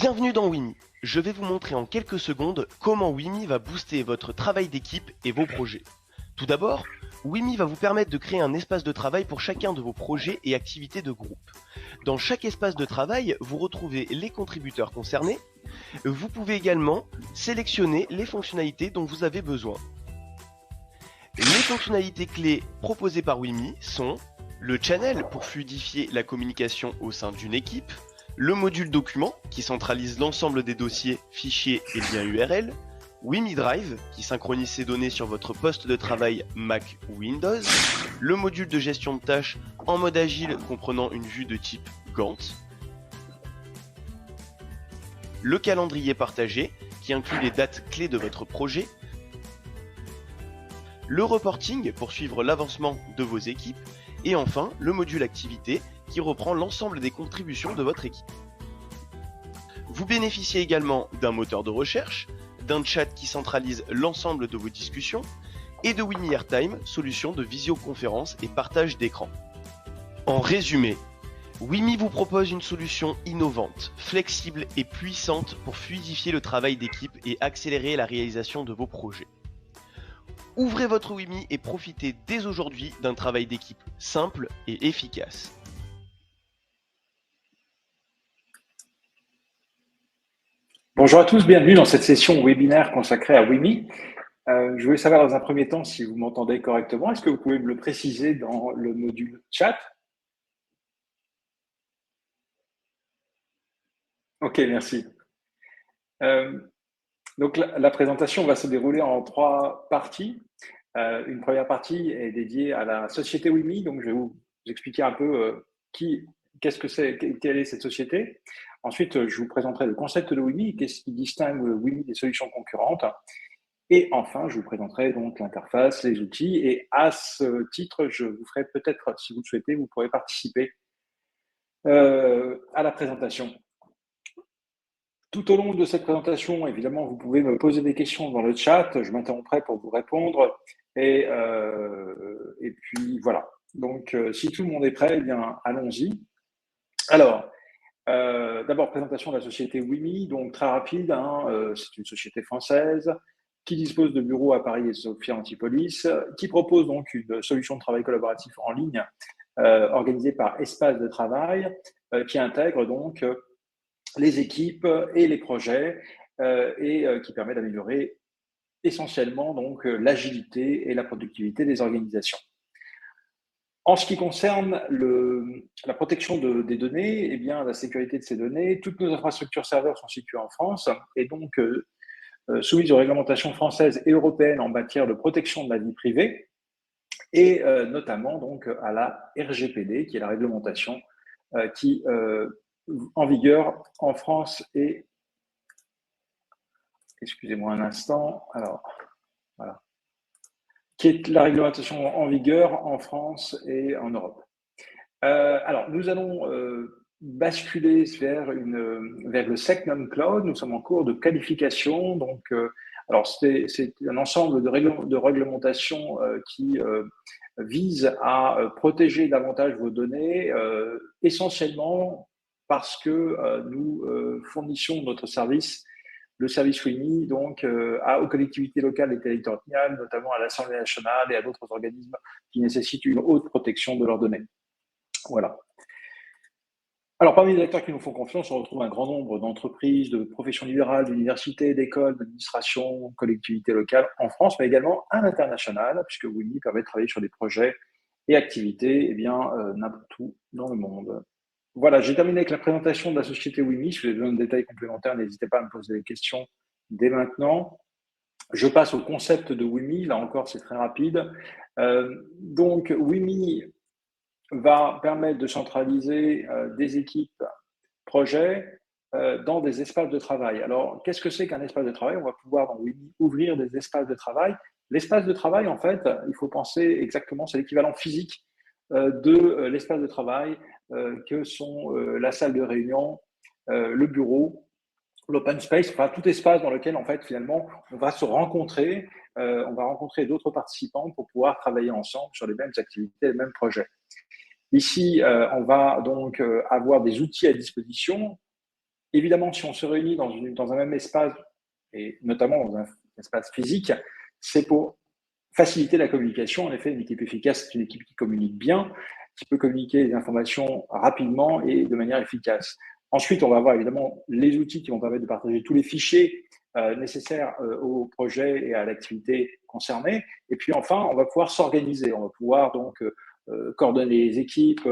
Bienvenue dans Wimi. Je vais vous montrer en quelques secondes comment Wimi va booster votre travail d'équipe et vos projets. Tout d'abord, Wimi va vous permettre de créer un espace de travail pour chacun de vos projets et activités de groupe. Dans chaque espace de travail, vous retrouvez les contributeurs concernés. Vous pouvez également sélectionner les fonctionnalités dont vous avez besoin. Les fonctionnalités clés proposées par Wimi sont le channel pour fluidifier la communication au sein d'une équipe, le module document qui centralise l'ensemble des dossiers, fichiers et liens URL, Wimi Drive qui synchronise ses données sur votre poste de travail Mac ou Windows, le module de gestion de tâches en mode agile comprenant une vue de type Gantt, le calendrier partagé qui inclut les dates clés de votre projet, le reporting pour suivre l'avancement de vos équipes, et enfin le module activité qui reprend l'ensemble des contributions de votre équipe. Vous bénéficiez également d'un moteur de recherche, d'un chat qui centralise l'ensemble de vos discussions, et de Wimi Airtime, solution de visioconférence et partage d'écran. En résumé, Wimi vous propose une solution innovante, flexible et puissante pour fluidifier le travail d'équipe et accélérer la réalisation de vos projets. Ouvrez votre Wimi et profitez dès aujourd'hui d'un travail d'équipe simple et efficace. Bonjour à tous, bienvenue dans cette session webinaire consacrée à Wimi. Je voulais savoir dans un premier temps si vous m'entendez correctement. Est-ce que vous pouvez me le préciser dans le module chat? Ok, merci. Donc la présentation va se dérouler en 3 parties. Une première partie est dédiée à la société Wimi, donc je vais vous expliquer un peu qu'est-ce que c'est, quelle est cette société. Ensuite, je vous présenterai le concept de Wimi, qu'est-ce qui distingue Wimi des solutions concurrentes. Et enfin, je vous présenterai donc l'interface, les outils. Et à ce titre, je vous ferai peut-être, si vous le souhaitez, vous pourrez participer à la présentation. Tout au long de cette présentation, évidemment, vous pouvez me poser des questions dans le chat. Je m'interromprai pour vous répondre. Et puis, voilà. Donc, si tout le monde est prêt, eh bien, allons-y. Alors, d'abord, présentation de la société Wimi. Donc, très rapide. C'est une société française qui dispose de bureaux à Paris et Sophia Antipolis, qui propose donc une solution de travail collaboratif en ligne organisée par Espace de Travail, qui intègre donc les équipes et les projets et qui permet d'améliorer essentiellement donc l'agilité et la productivité des organisations. En ce qui concerne la protection des données, eh bien, la sécurité de ces données, toutes nos infrastructures serveurs sont situées en France et donc soumises aux réglementations françaises et européennes en matière de protection de la vie privée et notamment donc à la RGPD, qui est la réglementation qui en vigueur en France et excusez-moi un instant, alors voilà, qui est la réglementation en vigueur en France et en Europe. Alors nous allons basculer vers le SecNum Cloud. Nous sommes en cours de qualification, donc alors c'est un ensemble de réglementations qui vise à protéger davantage vos données, essentiellement parce que nous fournissons notre service, le service Wimi, donc aux collectivités locales et territoriales, notamment à l'Assemblée nationale et à d'autres organismes qui nécessitent une haute protection de leurs données. Voilà. Alors, parmi les acteurs qui nous font confiance, on retrouve un grand nombre d'entreprises, de professions libérales, d'universités, d'écoles, d'administrations, collectivités locales en France, mais également à l'international, puisque Wimi permet de travailler sur des projets et activités n'importe où dans le monde. Voilà, j'ai terminé avec la présentation de la société Wimi. Si vous avez besoin de détails complémentaires, n'hésitez pas à me poser des questions dès maintenant. Je passe au concept de Wimi. Là encore, c'est très rapide. Donc, Wimi va permettre de centraliser des équipes projets dans des espaces de travail. Alors, qu'est-ce que c'est qu'un espace de travail? On va pouvoir dans Wimi ouvrir des espaces de travail. L'espace de travail, en fait, il faut penser exactement, c'est l'équivalent physique de l'espace de travail que sont la salle de réunion, le bureau, l'open space, enfin tout espace dans lequel en fait finalement on va se rencontrer, on va rencontrer d'autres participants pour pouvoir travailler ensemble sur les mêmes activités, les mêmes projets. Ici, on va donc avoir des outils à disposition évidemment, si on se réunit dans un même espace, et notamment dans un espace physique, c'est pour faciliter la communication. En effet, une équipe efficace, c'est une équipe qui communique bien, qui peut communiquer les informations rapidement et de manière efficace. Ensuite, on va avoir évidemment les outils qui vont permettre de partager tous les fichiers nécessaires au projet et à l'activité concernée. Et puis enfin, on va pouvoir s'organiser. On va pouvoir donc coordonner les équipes,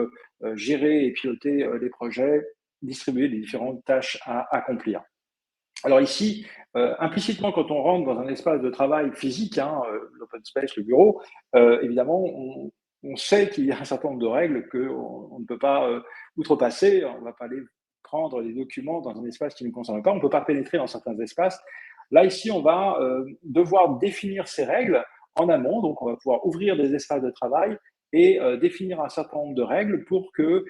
gérer et piloter les projets, distribuer les différentes tâches à accomplir. Alors ici, implicitement, quand on rentre dans un espace de travail physique, l'open space, le bureau, évidemment, on sait qu'il y a un certain nombre de règles qu'on ne peut pas outrepasser. On ne va pas aller prendre des documents dans un espace qui ne nous concerne pas. On ne peut pas pénétrer dans certains espaces. Là, ici, on va devoir définir ces règles en amont. Donc, on va pouvoir ouvrir des espaces de travail et définir un certain nombre de règles pour que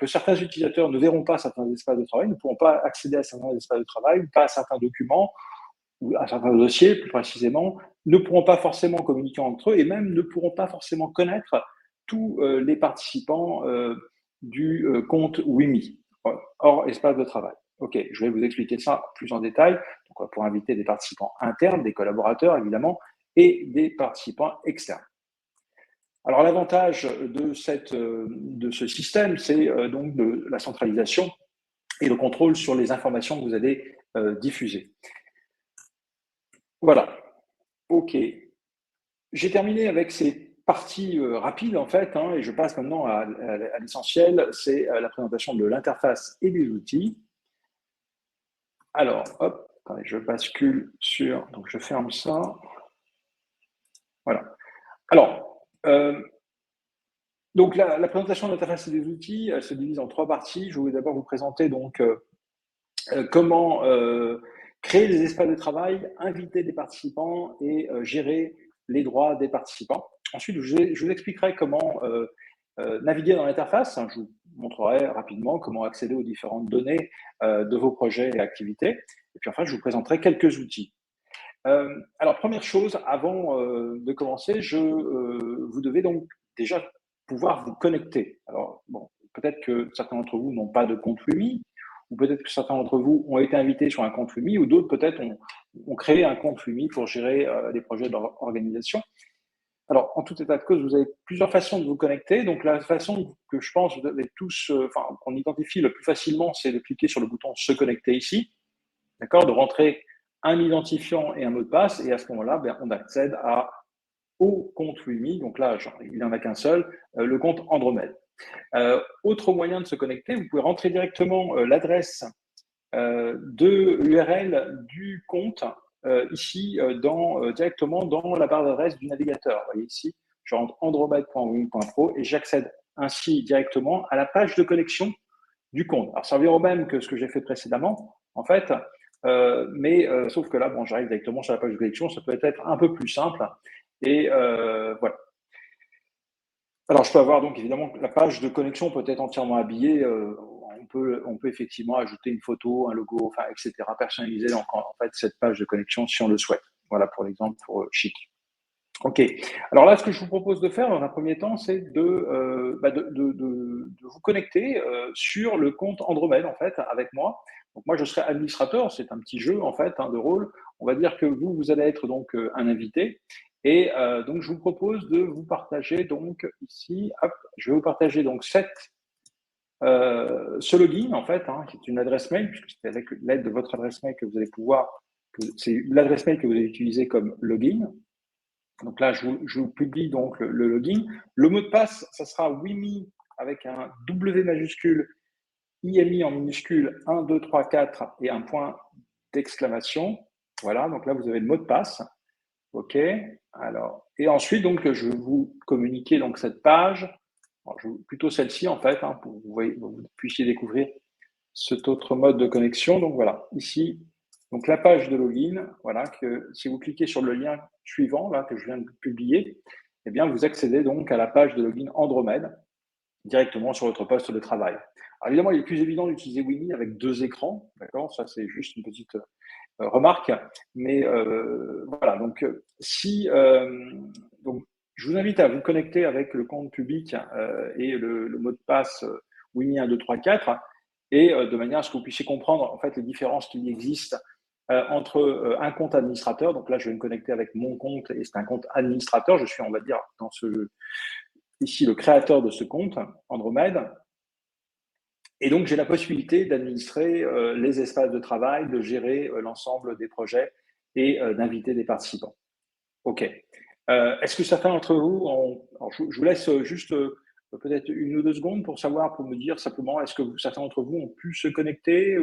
certains utilisateurs ne verront pas certains espaces de travail, ne pourront pas accéder à certains espaces de travail, ou pas à certains documents, ou à certains dossiers plus précisément, ne pourront pas forcément communiquer entre eux et même ne pourront pas forcément connaître tous les participants du compte WIMI, hors espace de travail. Ok, je vais vous expliquer ça plus en détail. Donc, pour inviter des participants internes, des collaborateurs évidemment, et des participants externes. Alors l'avantage de ce système, c'est donc de la centralisation et le contrôle sur les informations que vous allez diffuser. Voilà. OK. J'ai terminé avec ces parties rapides en fait, et je passe maintenant à l'essentiel, c'est la présentation de l'interface et des outils. Alors, hop, attendez, je bascule sur, donc je ferme ça. Voilà. Alors, donc la présentation de l'interface et des outils, elle se divise en 3 parties. Je vais d'abord vous présenter donc comment créer des espaces de travail, inviter des participants et gérer les droits des participants. Ensuite, je vous expliquerai comment naviguer dans l'interface. Je vous montrerai rapidement comment accéder aux différentes données de vos projets et activités. Et puis enfin, je vous présenterai quelques outils. Alors, première chose, avant de commencer, vous devez donc déjà pouvoir vous connecter. Alors, bon, peut-être que certains d'entre vous n'ont pas de compte WIMI, ou peut-être que certains d'entre vous ont été invités sur un compte WIMI, ou d'autres peut-être ont créé un compte WIMI pour gérer les projets de leur organisation. Alors, en tout état de cause, vous avez plusieurs façons de vous connecter. Donc, la façon que je pense vous avez tous, qu'on identifie le plus facilement, c'est de cliquer sur le bouton Se connecter ici, d'accord, de rentrer un identifiant et un mot de passe, et à ce moment-là, on accède au compte WIMI. Donc là, il n'y en a qu'un seul, le compte Andromède. Autre moyen de se connecter, vous pouvez rentrer directement l'adresse de l'URL du compte ici directement dans la barre d'adresse du navigateur. Vous voyez ici, je rentre andromède.wimi.pro et j'accède ainsi directement à la page de connexion du compte. Alors, ça revient au même que ce que j'ai fait précédemment, en fait, mais sauf que là, j'arrive directement sur la page de connexion, ça peut être un peu plus simple. Et voilà. Alors, je peux avoir donc évidemment la page de connexion peut être entièrement habillée. On peut effectivement ajouter une photo, un logo, etc. personnaliser donc, en fait cette page de connexion si on le souhaite. Voilà pour l'exemple pour Chic. Ok. Alors là, ce que je vous propose de faire dans un premier temps, c'est de vous connecter sur le compte Andromède en fait avec moi. Donc moi, je serai administrateur. C'est un petit jeu en fait de rôle. On va dire que vous allez être donc un invité. Et donc, je vous propose de vous partager donc ici, hop, je vais vous partager donc ce login en fait, qui est une adresse mail, puisque c'est avec l'aide de votre adresse mail que vous allez pouvoir, c'est l'adresse mail que vous allez utiliser comme login. Donc là, je vous publie donc le login. Le mot de passe, ça sera WIMI avec un W majuscule, IMI en minuscule, 1, 2, 3, 4 et un point d'exclamation. Voilà, donc là, vous avez le mot de passe. OK. Alors, et ensuite, donc, je vais vous communiquer donc, cette page. Alors, plutôt celle-ci, en fait, pour que vous puissiez découvrir cet autre mode de connexion. Donc, voilà, ici, donc la page de login, voilà, que si vous cliquez sur le lien suivant, là, que je viens de publier, eh bien, vous accédez donc à la page de login Andromède directement sur votre poste de travail. Alors, évidemment, il est plus évident d'utiliser WIMI avec 2 écrans, d'accord? Ça, c'est juste une petite remarque. Mais voilà, donc donc, je vous invite à vous connecter avec le compte public et le mot de passe WIMI 1, 2, 3, 4. et de manière à ce que vous puissiez comprendre en fait les différences qui existent entre un compte administrateur. Donc là, je vais me connecter avec mon compte et c'est un compte administrateur. Je suis, on va dire, ici le créateur de ce compte, Andromède. Et donc, j'ai la possibilité d'administrer les espaces de travail, de gérer l'ensemble des projets et d'inviter des participants. OK. Est-ce que certains d'entre vous, alors je vous laisse juste peut-être 1 ou 2 secondes pour savoir, pour me dire simplement, est-ce que certains d'entre vous ont pu se connecter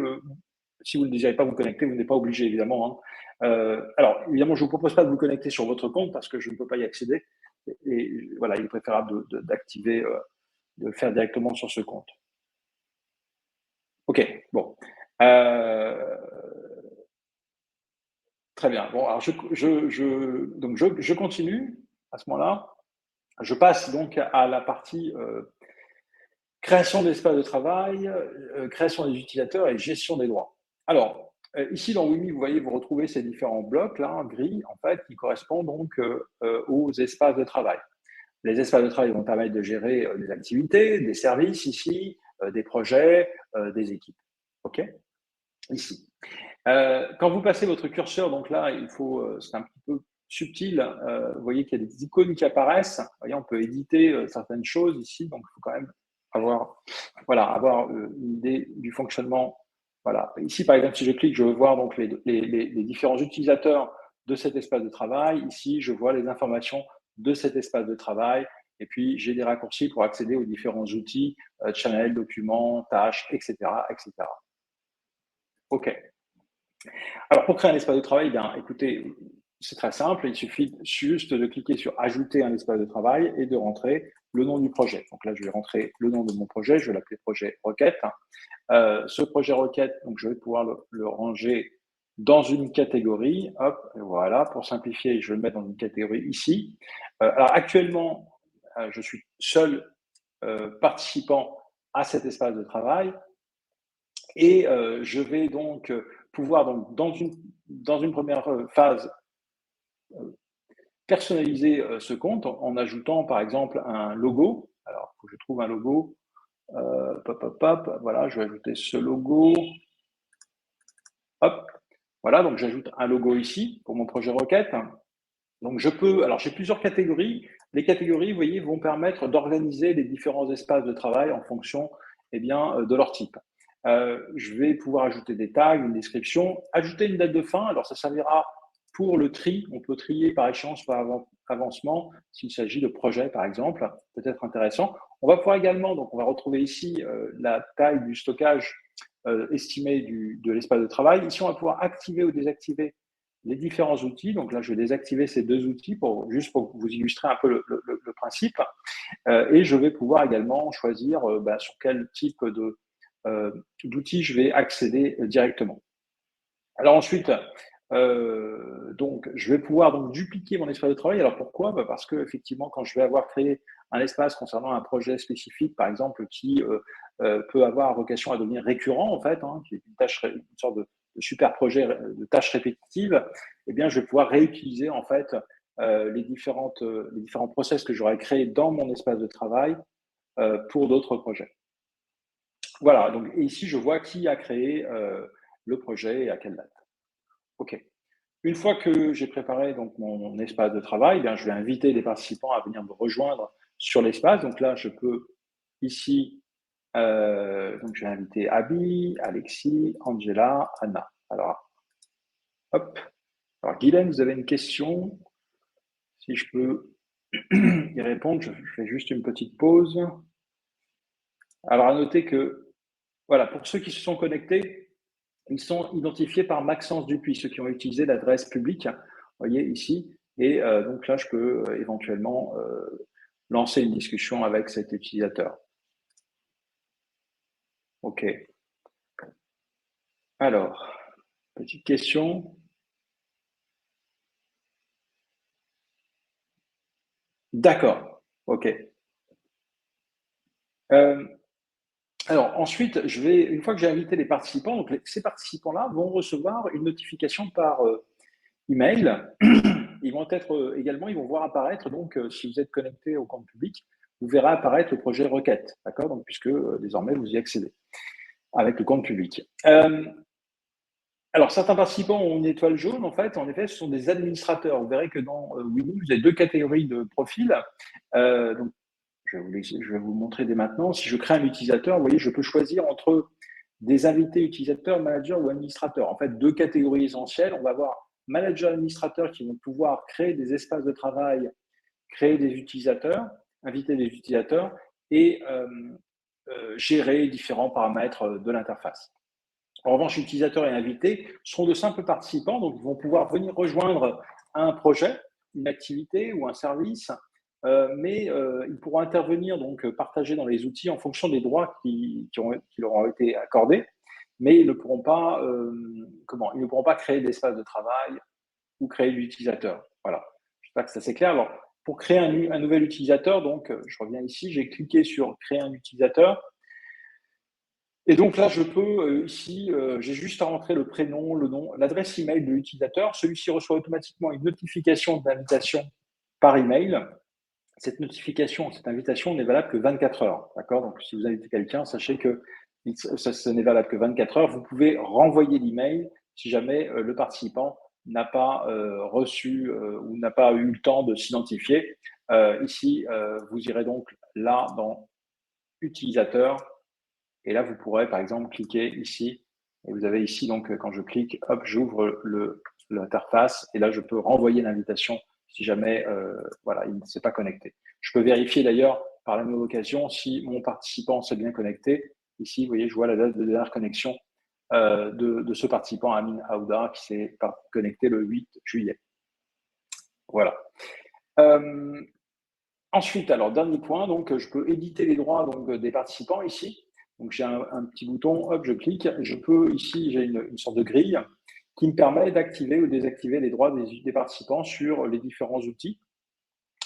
si vous ne désirez pas vous connecter, vous n'êtes pas obligé, évidemment. Hein. Alors, évidemment, je ne vous propose pas de vous connecter sur votre compte parce que je ne peux pas y accéder. Et voilà, il est préférable d'activer, de le faire directement sur ce compte. OK, bon. Très bien. Bon, alors je continue à ce moment-là. Je passe donc à la partie création d'espace de travail, création des utilisateurs et gestion des droits. Alors, ici dans Wimi, vous voyez, vous retrouvez ces différents blocs là, gris, en fait, qui correspondent donc aux espaces de travail. Les espaces de travail vont permettre de gérer des activités, des services ici, des projets, des équipes. OK? Ici. Quand vous passez votre curseur, donc là, c'est un petit peu subtil. Vous voyez qu'il y a des icônes qui apparaissent. Vous voyez, on peut éditer certaines choses ici, donc il faut quand même avoir une idée du fonctionnement. Voilà. Ici, par exemple, si je clique, je veux voir donc les différents utilisateurs de cet espace de travail. Ici, je vois les informations de cet espace de travail. Et puis, j'ai des raccourcis pour accéder aux différents outils, channel, documents, tâches, etc., etc. OK. Alors, pour créer un espace de travail, bien, écoutez, c'est très simple. Il suffit juste de cliquer sur Ajouter un espace de travail et de rentrer le nom du projet. Donc là, je vais rentrer le nom de mon projet. Je vais l'appeler projet requête. Ce projet requête, donc je vais pouvoir le ranger dans une catégorie. Hop, voilà. Pour simplifier, je vais le mettre dans une catégorie ici. Alors, actuellement, je suis seul participant à cet espace de travail. Et je vais donc pouvoir, donc, dans une première phase, personnaliser ce compte en ajoutant, par exemple, un logo. Alors, il faut que je trouve un logo. Voilà, je vais ajouter ce logo. Hop, voilà, donc j'ajoute un logo ici pour mon projet requête. Donc, alors j'ai plusieurs catégories. Les catégories, vous voyez, vont permettre d'organiser les différents espaces de travail en fonction de leur type. Je vais pouvoir ajouter des tags, une description, ajouter une date de fin. Alors, ça servira pour le tri. On peut trier par échéance, par avancement, s'il s'agit de projets, par exemple. Peut-être intéressant. On va pouvoir également, donc on va retrouver ici la taille du stockage estimé de l'espace de travail. Ici, on va pouvoir activer ou désactiver les différents outils. Donc là, je vais désactiver ces 2 outils juste pour vous illustrer un peu le principe. Et je vais pouvoir également choisir sur quel type d'outils je vais accéder directement. Alors ensuite, donc, je vais pouvoir donc dupliquer mon espace de travail. Alors pourquoi? Parce que effectivement, quand je vais avoir créé un espace concernant un projet spécifique, par exemple, qui peut avoir vocation à devenir récurrent, en fait, qui est une sorte de super projet de tâches répétitives, eh bien, je vais pouvoir réutiliser en fait les différents process que j'aurais créés dans mon espace de travail pour d'autres projets. Voilà. Donc, et ici, je vois qui a créé le projet et à quelle date. OK. Une fois que j'ai préparé donc mon espace de travail, je vais inviter les participants à venir me rejoindre sur l'espace. Donc là, je peux ici, donc je vais inviter Abby, Alexis, Angela, Anna. Alors, hop. Alors, Guylaine, vous avez une question? Si je peux y répondre, je fais juste une petite pause. Alors, à noter que, voilà, pour ceux qui se sont connectés, ils sont identifiés par Maxence Dupuis, ceux qui ont utilisé l'adresse publique, vous voyez ici. Et donc là, je peux éventuellement lancer une discussion avec cet utilisateur. OK. Alors, petite question. D'accord. OK. Alors ensuite, une fois que j'ai invité les participants, donc ces participants-là vont recevoir une notification par email. Ils vont ils vont voir apparaître, donc si vous êtes connecté au compte public, vous verrez apparaître le projet requête, d'accord? Donc puisque désormais vous y accédez. avec le compte public. Alors, certains participants ont une étoile jaune, en fait. En effet, ce sont des administrateurs. Vous verrez que dans Wimi, vous avez deux catégories de profils. Donc, je vais vous montrer dès maintenant. Si je crée un utilisateur, vous voyez, je peux choisir entre des invités utilisateurs, managers ou administrateurs. En fait, deux catégories essentielles. On va avoir managers, administrateurs qui vont pouvoir créer des espaces de travail, créer des utilisateurs, inviter des utilisateurs et gérer différents paramètres de l'interface. En revanche, utilisateurs et invités seront de simples participants, donc ils vont pouvoir venir rejoindre un projet, une activité ou un service, mais ils pourront intervenir, donc partager dans les outils en fonction des droits qui leur ont été accordés, mais ils ne pourront pas, ils ne pourront pas créer d'espace de travail ou créer d'utilisateurs. Voilà, j'espère que ça c'est clair. Alors, pour créer un nouvel utilisateur, donc je reviens ici, j'ai cliqué sur créer un utilisateur. Et donc là, je peux ici, j'ai juste à rentrer le prénom, le nom, l'adresse email de l'utilisateur. Celui-ci reçoit automatiquement une notification d'invitation par email. Cette notification, cette invitation n'est valable que 24 heures. D'accord? Donc, si vous invitez quelqu'un, sachez que ce n'est valable que 24 heures. Vous pouvez renvoyer l'email si jamais le participant n'a pas reçu ou n'a pas eu le temps de s'identifier. Ici, vous irez donc là dans utilisateur. Et là, vous pourrez, par exemple, cliquer ici. Et vous avez ici, donc, quand je clique, hop, j'ouvre l'interface. Et là, je peux renvoyer l'invitation si jamais voilà, il ne s'est pas connecté. Je peux vérifier d'ailleurs, par la même occasion, si mon participant s'est bien connecté. Ici, vous voyez, je vois la date de dernière connexion de ce participant, Amin Aouda, qui s'est connecté le 8 juillet. Voilà. Ensuite, alors, dernier point, donc, je peux éditer les droits donc, des participants ici. Donc, j'ai un petit bouton, hop, je clique. Je peux, ici, j'ai une sorte de grille qui me permet d'activer ou désactiver les droits des participants sur les différents outils.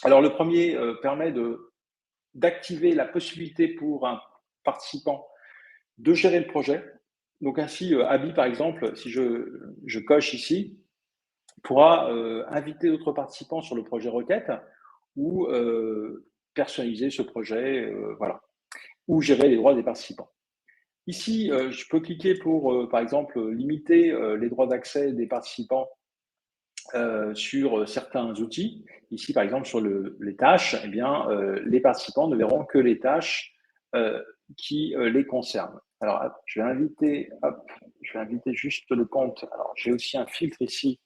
Alors, le premier permet d'activer la possibilité pour un participant de gérer le projet. Donc, ainsi, Abi, par exemple, si je coche ici, pourra inviter d'autres participants sur le projet requête ou personnaliser ce projet, voilà, ou gérer les droits des participants. Ici, je peux cliquer pour, par exemple, limiter les droits d'accès des participants sur certains outils. Ici, par exemple, sur les tâches, eh bien, les participants ne verront que les tâches qui les concernent. Alors, je vais inviter juste le compte. Alors, j'ai aussi un filtre ici.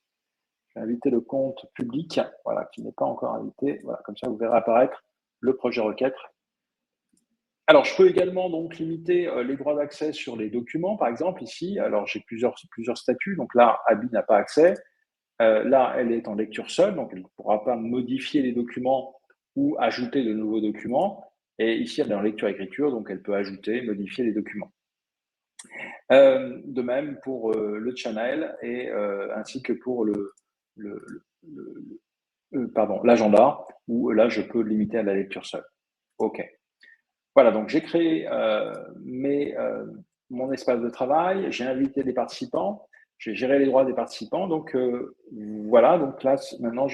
Je vais inviter le compte public, voilà, qui n'est pas encore invité. Voilà, comme ça, vous verrez apparaître le projet requête. Alors, je peux également donc limiter les droits d'accès sur les documents, par exemple, ici. Alors, j'ai plusieurs statuts. Donc là, Abi n'a pas accès. Là, elle est en lecture seule, donc elle ne pourra pas modifier les documents ou ajouter de nouveaux documents. Et ici, elle est en lecture-écriture, donc elle peut ajouter, modifier les documents. De même pour le channel et ainsi que pour l'agenda, où là, je peux limiter à la lecture seule. OK. Voilà, donc j'ai créé mon espace de travail, j'ai invité des participants, j'ai géré les droits des participants. Donc voilà, donc là, maintenant,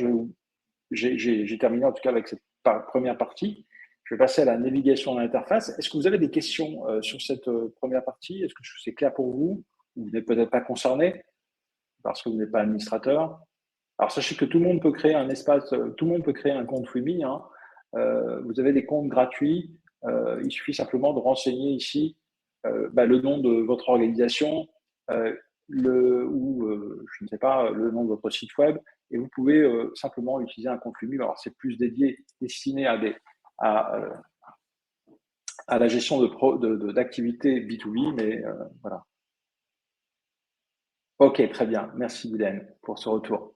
j'ai terminé en tout cas avec cette première partie. Je vais passer à la navigation de l'interface. Est-ce que vous avez des questions sur cette première partie? Est-ce que c'est clair pour vous? Vous n'êtes peut-être pas concerné parce que vous n'êtes pas administrateur. Alors, sachez que tout le monde peut créer un espace, tout le monde peut créer un compte Wimi. Hein. Vous avez des comptes gratuits. Il suffit simplement de renseigner ici le nom de votre organisation je ne sais pas, le nom de votre site web, et vous pouvez simplement utiliser un compte Wimi. Alors, c'est plus destiné à la gestion d'activités B2B, mais voilà. Ok, très bien. Merci, Guylaine, pour ce retour.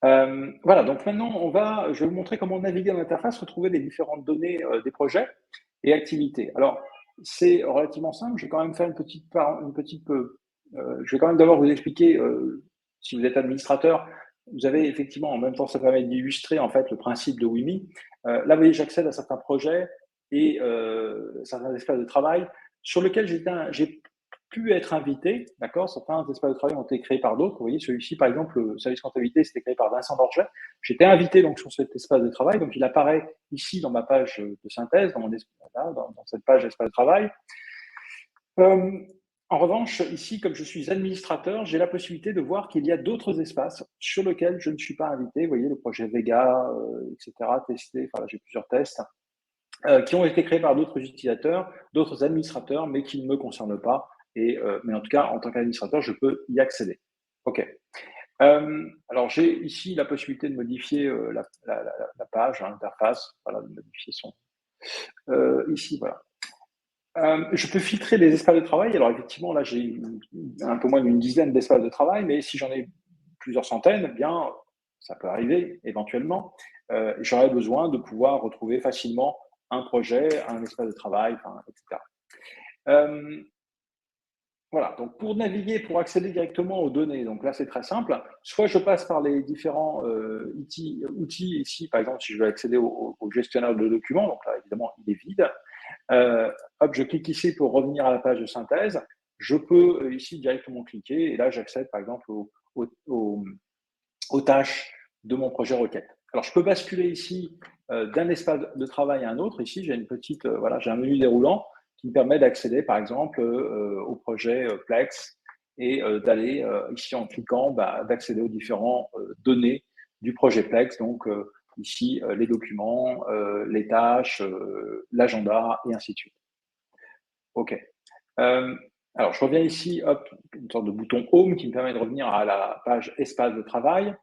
Voilà, donc maintenant, je vais vous montrer comment naviguer dans l'interface, retrouver les différentes données des projets et activités. Alors, c'est relativement simple. Je vais quand même faire je vais quand même d'abord vous expliquer, si vous êtes administrateur, vous avez effectivement, en même temps, ça permet d'illustrer en fait le principe de Wimi. Là, vous voyez, j'accède à certains projets et certains espaces de travail sur lesquels j'ai pu être invité, d'accord. Certains espaces de travail ont été créés par d'autres. Vous voyez, celui-ci, par exemple, le service comptabilité, c'était créé par Vincent Borget. J'étais invité donc sur cet espace de travail, donc il apparaît ici dans ma page de synthèse, dans cette page espace de travail. En revanche, ici, comme je suis administrateur, j'ai la possibilité de voir qu'il y a d'autres espaces sur lesquels je ne suis pas invité. Vous voyez, le projet Vega, etc., testé, enfin, j'ai plusieurs tests, qui ont été créés par d'autres utilisateurs, d'autres administrateurs, mais qui ne me concernent pas. Mais en tout cas, en tant qu'administrateur, je peux y accéder. OK. Alors, j'ai ici la possibilité de modifier la page, hein, l'interface, voilà, de modifier son. Ici, voilà. Je peux filtrer les espaces de travail. Alors, effectivement, là, j'ai un peu moins d'une dizaine d'espaces de travail, mais si j'en ai plusieurs centaines, eh bien, ça peut arriver éventuellement. J'aurais besoin de pouvoir retrouver facilement un projet, un espace de travail, enfin, etc. Voilà, donc pour naviguer, pour accéder directement aux données, donc là c'est très simple, soit je passe par les différents outils ici, par exemple si je veux accéder au gestionnaire de documents, donc là évidemment il est vide, hop, je clique ici pour revenir à la page de synthèse, je peux ici directement cliquer et là j'accède par exemple aux tâches de mon projet requête. Alors je peux basculer ici d'un espace de travail à un autre, ici j'ai une petite, voilà, j'ai un menu déroulant qui me permet d'accéder par exemple au projet Plex et d'aller ici en cliquant, d'accéder aux différentes données du projet Plex, donc ici les documents, les tâches, l'agenda et ainsi de suite. OK. Alors je reviens ici, hop, une sorte de bouton Home qui me permet de revenir à la page espace de travail.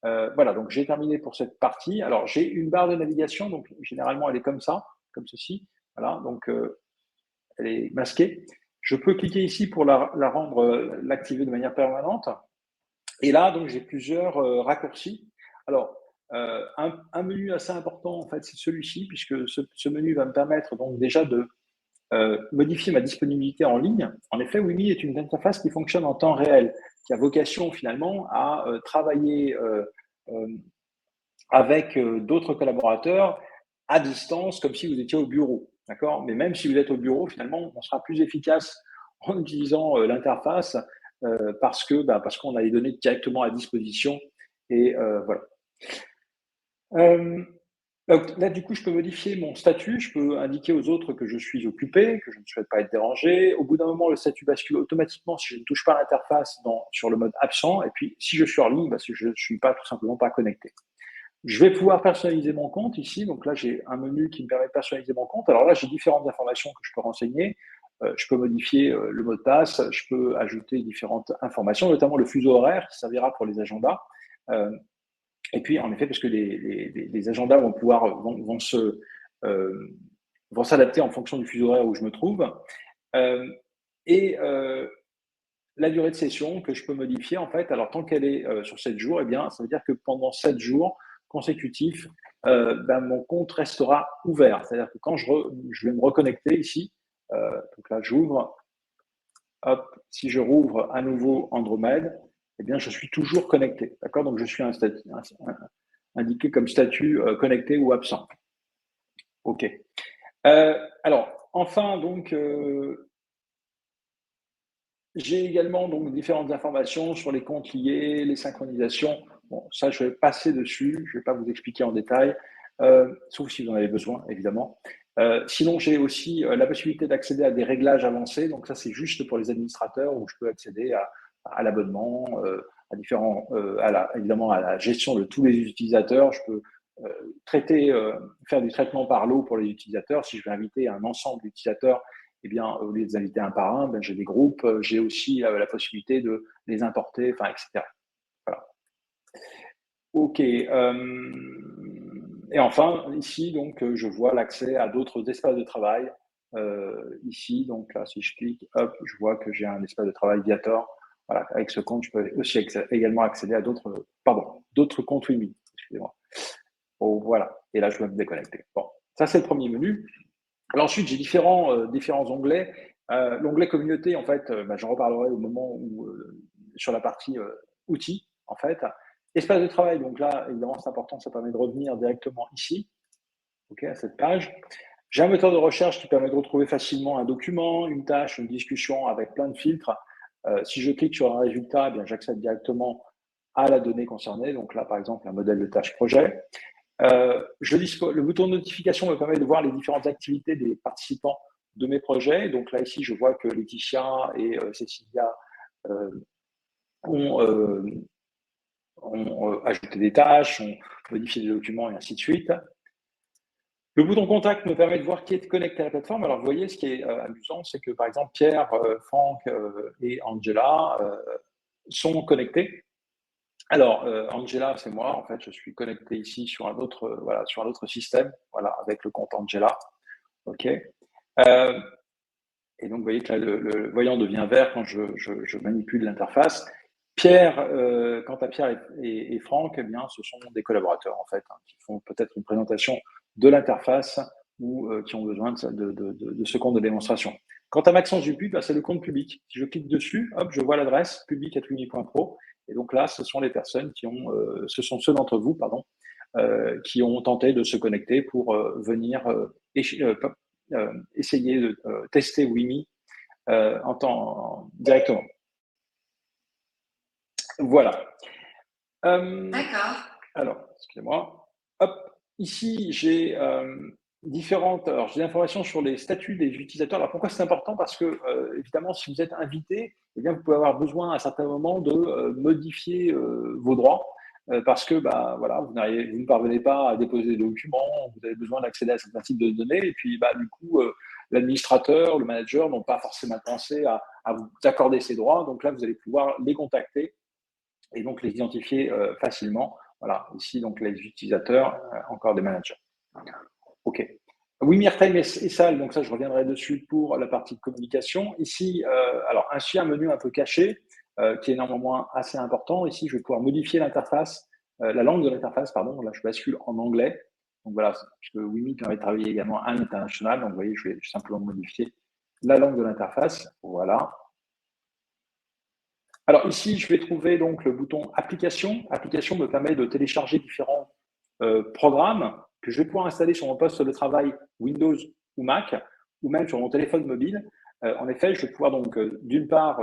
Voilà, donc j'ai terminé pour cette partie. Alors j'ai une barre de navigation, donc généralement elle est comme ça, comme ceci. Voilà, donc elle est masquée. Je peux cliquer ici pour la rendre, l'activer de manière permanente. Et là, donc j'ai plusieurs raccourcis. Alors, un menu assez important, en fait, c'est celui-ci, puisque ce menu va me permettre donc déjà de modifier ma disponibilité en ligne. En effet, Wimi est une interface qui fonctionne en temps réel, qui a vocation finalement à travailler avec d'autres collaborateurs à distance, comme si vous étiez au bureau. D'accord? Mais même si vous êtes au bureau, finalement, on sera plus efficace en utilisant l'interface parce qu'on a les données directement à disposition. Et voilà. Donc là, du coup, je peux modifier mon statut, je peux indiquer aux autres que je suis occupé, que je ne souhaite pas être dérangé. Au bout d'un moment, le statut bascule automatiquement si je ne touche pas à l'interface sur le mode absent. Et puis, si je suis en ligne, si je ne suis pas tout simplement pas connecté. Je vais pouvoir personnaliser mon compte ici. Donc là, j'ai un menu qui me permet de personnaliser mon compte. Alors là, j'ai différentes informations que je peux renseigner. Je peux modifier le mot de passe, je peux ajouter différentes informations, notamment le fuseau horaire qui servira pour les agendas. Et puis, en effet, parce que les agendas vont s'adapter en fonction du fuseau horaire où je me trouve. Et la durée de session que je peux modifier, en fait, alors tant qu'elle est sur 7 jours, eh bien, ça veut dire que pendant 7 jours consécutifs, mon compte restera ouvert. C'est-à-dire que quand je vais me reconnecter ici, donc là, j'ouvre, hop, si je rouvre à nouveau Andromède, eh bien, je suis toujours connecté. D'accord? Donc, je suis indiqué comme statut connecté ou absent. OK. Alors, enfin, donc, j'ai également donc différentes informations sur les comptes liés, les synchronisations. Bon, ça, je vais passer dessus. Je ne vais pas vous expliquer en détail, sauf si vous en avez besoin, évidemment. Sinon, j'ai aussi la possibilité d'accéder à des réglages avancés. Donc, ça, c'est juste pour les administrateurs où je peux accéder à l'abonnement, évidemment à la gestion de tous les utilisateurs. Je peux faire du traitement par lot pour les utilisateurs. Si je veux inviter un ensemble d'utilisateurs, eh bien, au lieu de les inviter un par un, j'ai des groupes, j'ai aussi la possibilité de les importer, enfin, etc. Voilà. OK. Et enfin, ici, donc, je vois l'accès à d'autres espaces de travail. Ici, donc là, si je clique, hop, je vois que j'ai un espace de travail Viator. Voilà, avec ce compte, je peux aussi également accéder à d'autres comptes Wimi. Excusez-moi. Oh, voilà. Et là, je vais me déconnecter. Bon, ça, c'est le premier menu. Alors ensuite, j'ai différents onglets. L'onglet communauté, en fait, j'en reparlerai au moment où, sur la partie outils, en fait. Espace de travail, donc là, évidemment, c'est important, ça permet de revenir directement ici, ok, à cette page. J'ai un moteur de recherche qui permet de retrouver facilement un document, une tâche, une discussion avec plein de filtres. Si je clique sur un résultat, eh bien, j'accède directement à la donnée concernée. Donc là, par exemple, un modèle de tâche projet. Le bouton de notification me permet de voir les différentes activités des participants de mes projets. Donc là, ici, je vois que Laetitia et Cécilia ont ajouté des tâches, ont modifié des documents et ainsi de suite. Le bouton contact me permet de voir qui est connecté à la plateforme. Alors, vous voyez, ce qui est amusant, c'est que par exemple, Pierre, Franck et Angela sont connectés. Alors, Angela, c'est moi. En fait, je suis connecté ici sur un autre, voilà, sur un autre système, voilà, avec le compte Angela. OK. Et donc, vous voyez que là, le voyant devient vert quand je manipule l'interface. Pierre, quant à Pierre et Franck, eh bien, ce sont des collaborateurs, en fait, hein, qui font peut-être une présentation de l'interface ou qui ont besoin de ce compte de démonstration. Quant à Maxence Dupuis, bah, c'est le compte public. Si je clique dessus, hop, je vois l'adresse public@wimi.pro. Et donc là, ce sont les personnes qui ont, ce sont ceux d'entre vous, pardon, qui ont tenté de se connecter pour venir essayer de tester Wimi en temps directement. Voilà. D'accord. Alors, excusez-moi. Hop, ici, j'ai différentes. Alors, j'ai des informations sur les statuts des utilisateurs. Alors, pourquoi c'est important? Parce que, évidemment, si vous êtes invité, eh bien, vous pouvez avoir besoin à un certain moment de modifier vos droits. Parce que bah, voilà, vous ne parvenez pas à déposer des documents, vous avez besoin d'accéder à certains types de données, et puis bah, du coup, l'administrateur, le manager n'ont pas forcément pensé à vous accorder ces droits. Donc là, vous allez pouvoir les contacter et donc les identifier facilement. Voilà, ici, donc les utilisateurs, encore des managers. OK. Wimi Airtime est sale, donc ça, je reviendrai dessus pour la partie de communication. Ici, alors, un menu un peu caché, qui est normalement assez important. Ici, je vais pouvoir modifier l'interface, la langue de l'interface, pardon. Là, je bascule en anglais. Donc voilà, parce que Wimi permet de travailler également à l'international. Donc, vous voyez, je vais simplement modifier la langue de l'interface. Voilà. Alors ici, je vais trouver donc le bouton Application. Application me permet de télécharger différents programmes que je vais pouvoir installer sur mon poste de travail Windows ou Mac, ou même sur mon téléphone mobile. En effet, je vais pouvoir donc d'une part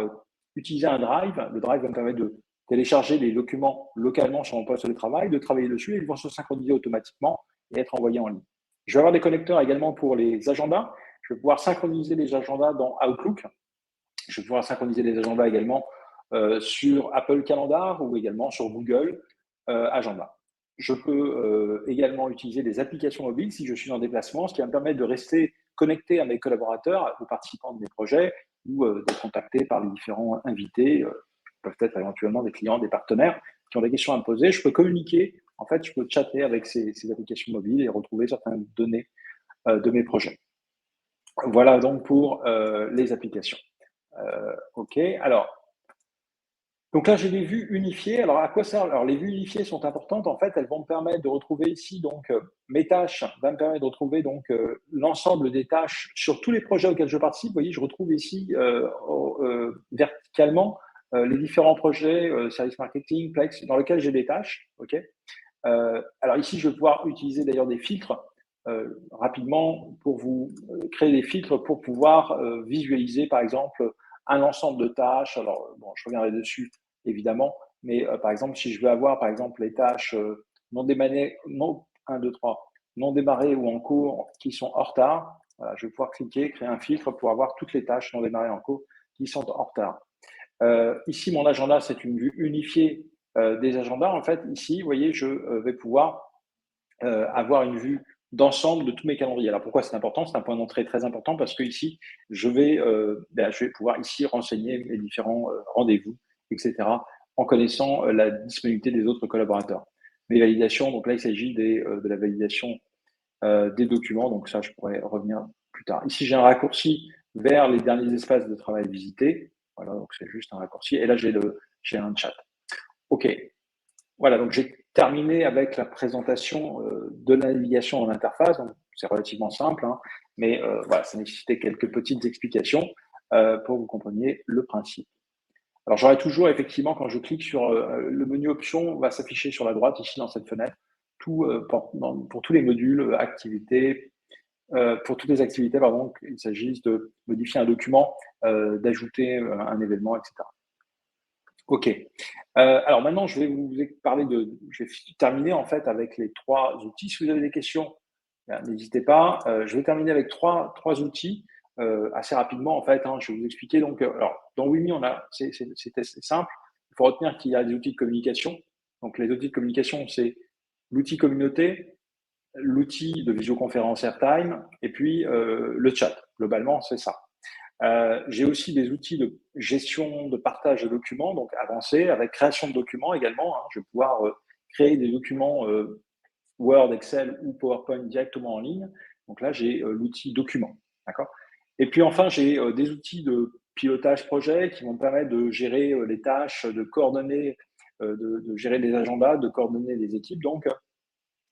utiliser un Drive. Le Drive va me permettre de télécharger des documents localement sur mon poste de travail, de travailler dessus et ils vont se synchroniser automatiquement et être envoyés en ligne. Je vais avoir des connecteurs également pour les agendas. Je vais pouvoir synchroniser les agendas dans Outlook. Je vais pouvoir synchroniser les agendas également sur Apple Calendar ou également sur Google Agenda. Je peux également utiliser des applications mobiles si je suis en déplacement, ce qui va me permettre de rester connecté à mes collaborateurs, aux participants de mes projets ou d'être contacté par les différents invités, qui peuvent être éventuellement des clients, des partenaires qui ont des questions à me poser. Je peux communiquer, en fait, je peux chatter avec ces applications mobiles et retrouver certaines données de mes projets. Voilà donc pour les applications. OK, alors, donc là, j'ai des vues unifiées. Alors, à quoi ça sert? Alors, les vues unifiées sont importantes. En fait, elles vont me permettre de retrouver ici donc mes tâches, va me permettre de retrouver donc l'ensemble des tâches sur tous les projets auxquels je participe. Vous voyez, je retrouve ici verticalement les différents projets, service marketing, Plex, dans lesquels j'ai des tâches. OK. Alors ici, je vais pouvoir utiliser d'ailleurs des filtres rapidement pour vous créer des filtres pour pouvoir visualiser, par exemple, un ensemble de tâches. Alors, bon, je reviendrai dessus, évidemment, mais par exemple, si je veux avoir, par exemple, les tâches non démarrées, non, 1, 2, 3, non démarrées ou en cours qui sont en retard, voilà, je vais pouvoir cliquer, créer un filtre pour avoir toutes les tâches non démarrées en cours qui sont en retard. Ici, mon agenda, c'est une vue unifiée des agendas. En fait, ici, vous voyez, je vais pouvoir avoir une vue d'ensemble de tous mes calendriers. Alors pourquoi c'est important? C'est un point d'entrée très important parce que ici, je vais pouvoir ici renseigner mes différents rendez-vous, etc., en connaissant la disponibilité des autres collaborateurs. Mes validations, donc là, il s'agit de la validation des documents, donc ça, je pourrais revenir plus tard. Ici, j'ai un raccourci vers les derniers espaces de travail visités. Voilà, donc c'est juste un raccourci. Et là, j'ai un chat. OK. Voilà, donc j'ai terminé avec la présentation de la navigation dans l'interface. Donc c'est relativement simple, hein, mais voilà, ça nécessitait quelques petites explications pour que vous compreniez le principe. Alors j'aurai toujours, effectivement, quand je clique sur le menu options, va s'afficher sur la droite, ici dans cette fenêtre, tout, pour tous les modules, activités, pour toutes les activités, pardon, qu'il s'agisse de modifier un document, d'ajouter un événement, etc. OK. Alors maintenant, je vais vous parler je vais terminer en fait avec les 3 outils. Si vous avez des questions, n'hésitez pas. Je vais terminer avec trois outils assez rapidement, en fait, hein, je vais vous expliquer. Donc, alors, dans Wimi, c'est simple. Il faut retenir qu'il y a des outils de communication. Donc, les outils de communication, c'est l'outil communauté, l'outil de visioconférence Airtime, et puis le chat. Globalement, c'est ça. J'ai aussi des outils de gestion de partage de documents, donc avancés, avec création de documents également. Hein. Je vais pouvoir créer des documents Word, Excel ou PowerPoint directement en ligne. Donc là, j'ai l'outil document. D'accord. Et puis enfin, j'ai des outils de pilotage projet qui vont me permettre de gérer les tâches, de coordonner, de gérer des agendas, de coordonner les équipes. Donc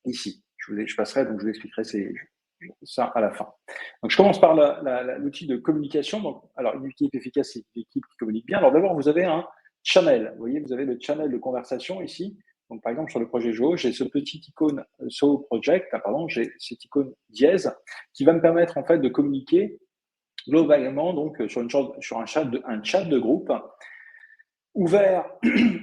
ici, je passerai, donc je vous expliquerai ça à la fin. Donc je commence par l'outil de communication. Donc, alors une équipe efficace, c'est une équipe qui communique bien. Alors d'abord, vous avez un channel. Vous voyez, vous avez le channel de conversation ici. Donc, par exemple, sur le projet Joe, j'ai ce petit icône So Project, pardon, j'ai cette icône dièse qui va me permettre en fait de communiquer globalement donc sur un chat de groupe ouvert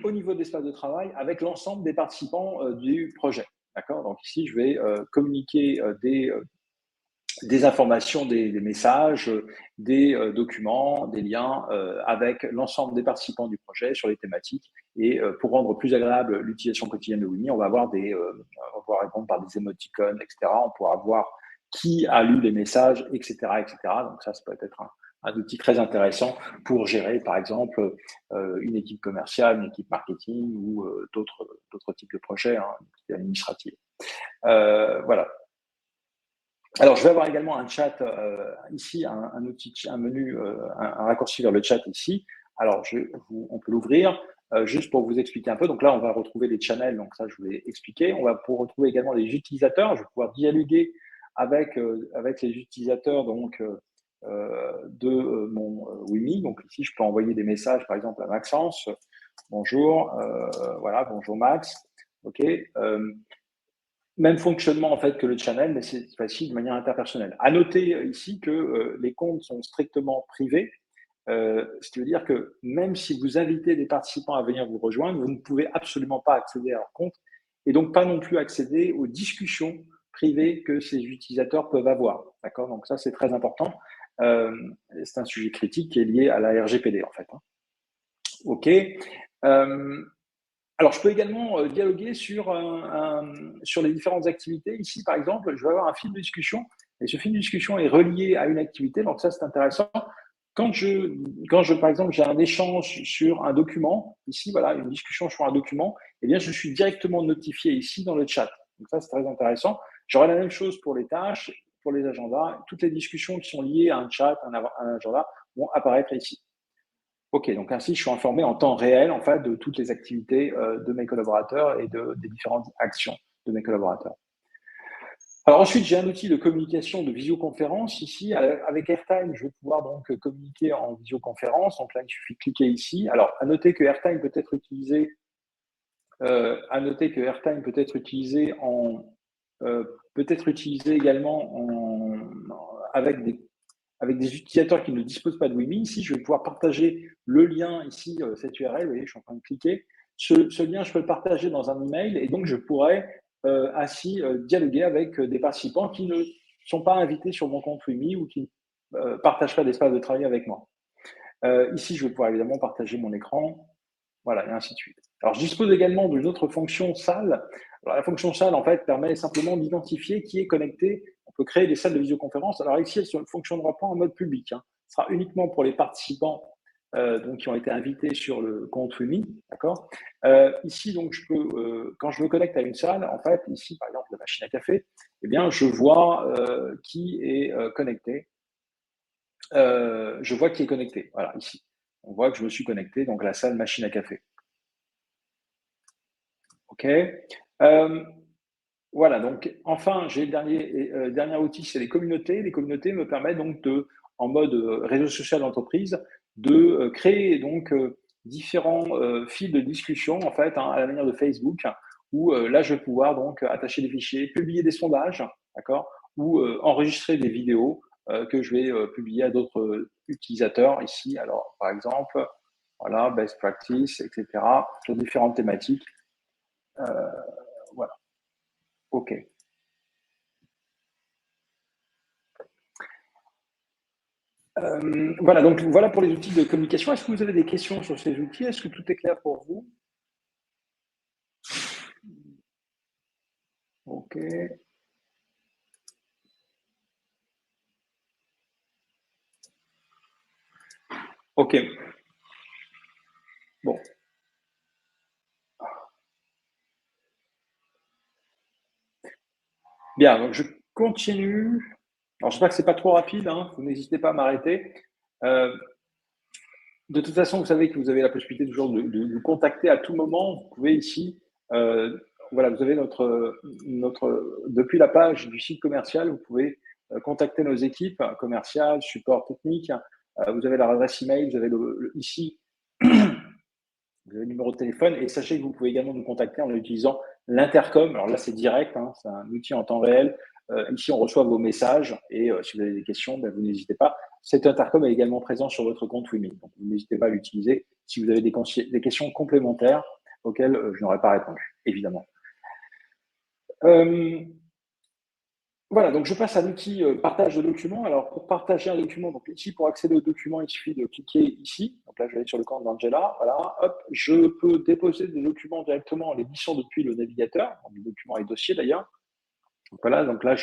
au niveau de l'espace de travail avec l'ensemble des participants du projet. D'accord. Donc ici, je vais communiquer des informations, des messages, des documents, des liens avec l'ensemble des participants du projet sur les thématiques. Et pour rendre plus agréable l'utilisation quotidienne de Wimi, on va pouvoir répondre par des émoticônes, etc. On pourra voir qui a lu les messages, etc., etc. Donc ça peut être un outil très intéressant pour gérer, par exemple, une équipe commerciale, une équipe marketing ou d'autres types de projets, hein, administratifs. Voilà. Alors, je vais avoir également un chat ici, un outil, un menu, un raccourci vers le chat ici. Alors, on peut l'ouvrir juste pour vous expliquer un peu. Donc là, on va retrouver les channels. Donc ça, je vous l'ai expliqué. On va pouvoir retrouver également les utilisateurs. Je vais pouvoir dialoguer avec les utilisateurs donc de mon Wimi. Donc ici, je peux envoyer des messages, par exemple à Maxence. Bonjour, voilà, bonjour Max. OK. Même fonctionnement en fait que le channel, mais c'est facile de manière interpersonnelle. À noter ici que les comptes sont strictement privés, ce qui veut dire que même si vous invitez des participants à venir vous rejoindre, vous ne pouvez absolument pas accéder à leur compte et donc pas non plus accéder aux discussions privées que ces utilisateurs peuvent avoir. D'accord. Donc ça, c'est très important. C'est un sujet critique qui est lié à la RGPD en fait. Hein. OK. Alors, je peux également dialoguer sur les différentes activités. Ici, par exemple, je vais avoir un fil de discussion et ce fil de discussion est relié à une activité. Donc, ça, c'est intéressant. Quand par exemple, j'ai un échange sur un document, ici, voilà, une discussion sur un document, eh bien, je suis directement notifié ici dans le chat. Donc, ça, c'est très intéressant. J'aurai la même chose pour les tâches, pour les agendas. Toutes les discussions qui sont liées à un chat, un agenda, vont apparaître ici. OK, donc ainsi, je suis informé en temps réel, en fait, de toutes les activités de mes collaborateurs et des différentes actions de mes collaborateurs. Alors ensuite, j'ai un outil de communication de visioconférence. Ici, avec Airtime, je vais pouvoir donc communiquer en visioconférence. Donc là, il suffit de cliquer ici. Alors, à noter que Airtime peut être utilisé, également avec des utilisateurs qui ne disposent pas de Wimi. Ici, je vais pouvoir partager le lien ici, cette URL, vous voyez, je suis en train de cliquer. Ce lien, je peux le partager dans un email et donc je pourrais ainsi dialoguer avec des participants qui ne sont pas invités sur mon compte Wimi ou qui ne partagent pas d'espace de travail avec moi. Ici, je vais pouvoir évidemment partager mon écran, voilà, et ainsi de suite. Alors, je dispose également d'une autre fonction salle. Alors, la fonction salle, en fait, permet simplement d'identifier qui est connecté. On peut créer des salles de visioconférence. Alors ici, elle ne fonctionnera pas en mode public. Hein. Ce sera uniquement pour les participants donc, qui ont été invités sur le compte Wimi. D'accord. Ici, donc, quand je me connecte à une salle, en fait, ici, par exemple, la machine à café, eh bien, je vois qui est connecté. Je vois qui est connecté. Voilà, ici. On voit que je me suis connecté, donc la salle machine à café. OK. Voilà, donc enfin, j'ai le dernier outil, c'est les communautés. Les communautés me permettent donc en mode réseau social d'entreprise, de créer donc différents fils de discussion en fait, hein, à la manière de Facebook, où là je vais pouvoir donc attacher des fichiers, publier des sondages, d'accord, ou enregistrer des vidéos que je vais publier à d'autres utilisateurs ici. Alors par exemple, voilà, best practice, etc. sur différentes thématiques. Voilà. OK. Voilà, donc voilà pour les outils de communication. Est-ce que vous avez des questions sur ces outils? Est-ce que tout est clair pour vous? Ok. Ok. Bon. Bien, donc je continue. Alors, j'espère que c'est pas trop rapide, hein. Vous n'hésitez pas à m'arrêter. De toute façon, vous savez que vous avez la possibilité toujours de nous contacter à tout moment. Vous pouvez ici, voilà, vous avez depuis la page du site commercial, vous pouvez contacter nos équipes commerciales, support technique. Vous avez leur adresse email, vous avez ici, vous avez le numéro de téléphone et sachez que vous pouvez également nous contacter en utilisant l'intercom. Alors là, c'est direct, hein, c'est un outil en temps réel. Ici, on reçoit vos messages et si vous avez des questions, ben, vous n'hésitez pas. Cet intercom est également présent sur votre compte Wimi. Donc, vous n'hésitez pas à l'utiliser si vous avez des questions complémentaires auxquelles je n'aurais pas répondu, évidemment. Voilà, donc je passe à l'outil partage de documents. Alors, pour partager un document, donc ici, pour accéder au document, il suffit de cliquer ici. Donc là, je vais aller sur le compte d'Angela. Voilà, hop, je peux déposer des documents directement en l'édition depuis le navigateur, des documents et dossiers d'ailleurs. Donc voilà, donc là,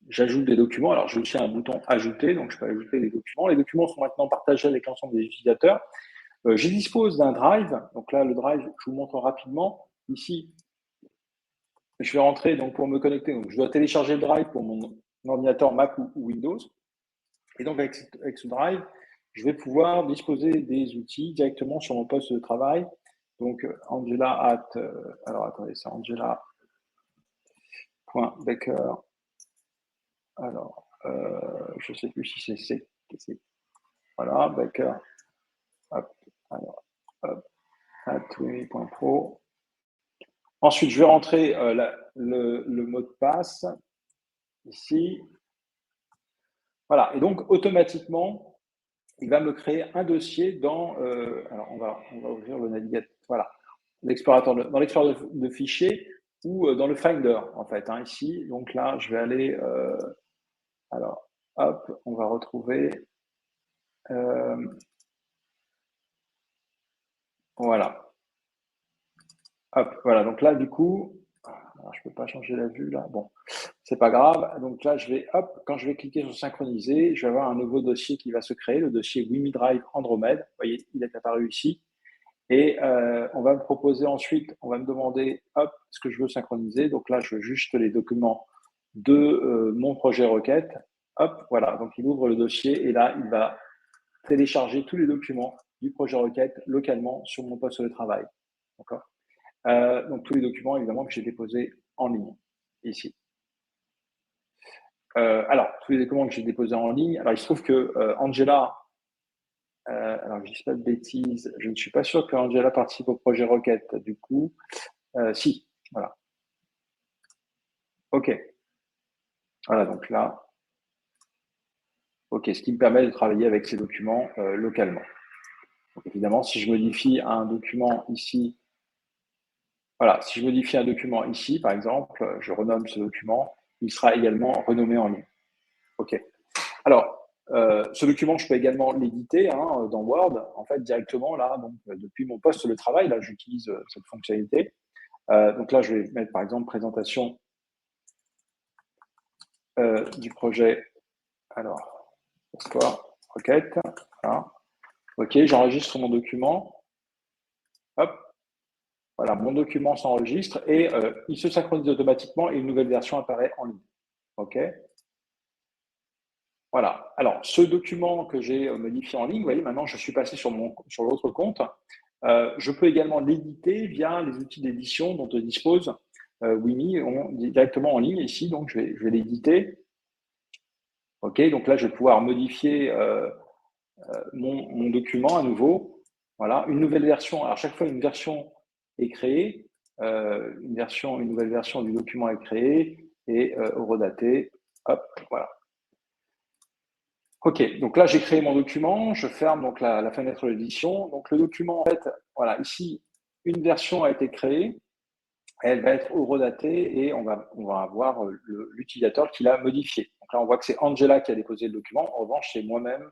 j'ajoute des documents. Alors, j'ai aussi un bouton ajouter, donc je peux ajouter des documents. Les documents sont maintenant partagés avec l'ensemble des utilisateurs. Je dispose d'un drive. Donc là, le drive, je vous montre rapidement. Ici, je vais rentrer donc pour me connecter. Donc, je dois télécharger le drive pour mon ordinateur Mac ou Windows. Et donc, avec ce drive, je vais pouvoir disposer des outils directement sur mon poste de travail. Donc, Angela alors attendez, c'est Angela.Becker. Alors, je ne sais plus si c'est voilà, Becker. Hop, alors, hop, @wimi.pro. Ensuite, je vais rentrer le mot de passe ici. Voilà, et donc automatiquement, il va me créer un dossier dans. Alors, on va ouvrir le navigateur. Voilà, l'explorateur dans l'explorateur de fichiers ou dans le Finder, en fait, hein, ici. Donc là, je vais aller. Alors, hop, on va retrouver. Voilà. Hop, voilà. Donc là, du coup, alors, je ne peux pas changer la vue là. Bon, c'est pas grave. Donc là, quand je vais cliquer sur synchroniser, je vais avoir un nouveau dossier qui va se créer, le dossier Wimi Drive Andromed. Vous voyez, il est apparu ici. Et on va me proposer ensuite, on va me demander, hop, ce que je veux synchroniser. Donc là, je veux juste les documents de mon projet requête. Hop, voilà. Donc il ouvre le dossier et là, il va télécharger tous les documents du projet requête localement sur mon poste de travail. D'accord. Donc tous les documents évidemment que j'ai déposés en ligne ici. Alors tous les documents que j'ai déposés en ligne. Alors il se trouve que Angela, alors je ne dis pas de bêtises, je ne suis pas sûr que Angela participe au projet requête. Du coup, si, voilà. Ok. Voilà, donc là, ok, ce qui me permet de travailler avec ces documents localement. Donc évidemment, si je modifie un document ici, voilà, si je modifie un document ici, par exemple, je renomme ce document, il sera également renommé en ligne. Ok. Alors, ce document, je peux également l'éditer dans Word, en fait, directement, là, donc, depuis mon poste de travail, là, j'utilise cette fonctionnalité. Donc là, je vais mettre, par exemple, présentation du projet, alors, requête, voilà. Ok, j'enregistre mon document, hop, voilà, mon document s'enregistre et il se synchronise automatiquement et une nouvelle version apparaît en ligne. Ok. Voilà. Alors, ce document que j'ai modifié en ligne, vous voyez, maintenant, je suis passé sur l'autre compte. Je peux également l'éditer via les outils d'édition dont dispose Wimi directement en ligne ici. Donc, je vais l'éditer. OK, donc là, je vais pouvoir modifier mon document à nouveau. Voilà, une nouvelle version. Alors, chaque fois, une version est créée. Une nouvelle version du document est créée et horodatée. Hop, voilà. Ok, donc là j'ai créé mon document, je ferme donc la fenêtre d'édition. Donc le document, en fait, voilà, ici, une version a été créée, elle va être horodatée et on va avoir l'utilisateur qui l'a modifié. Donc là, on voit que c'est Angela qui a déposé le document. En revanche, c'est moi-même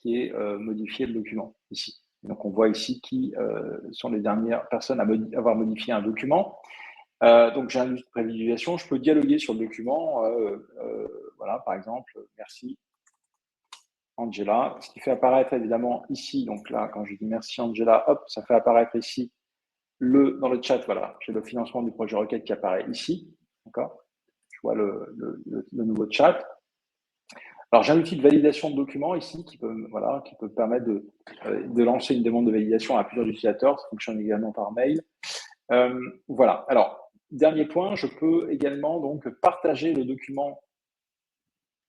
qui est modifié le document ici. Donc, on voit ici qui sont les dernières personnes à avoir modifié un document. Donc, j'ai un outil de prévisualisation. Je peux dialoguer sur le document. Voilà, par exemple, merci Angela. Ce qui fait apparaître évidemment ici. Donc là, quand je dis merci Angela, hop, ça fait apparaître ici dans le chat. Voilà, j'ai le financement du projet requête qui apparaît ici. D'accord? Je vois le nouveau chat. Alors, j'ai un outil de validation de documents ici qui peut permettre de lancer une demande de validation à plusieurs utilisateurs. Ça fonctionne également par mail. Voilà. Alors, dernier point, je peux également donc partager le document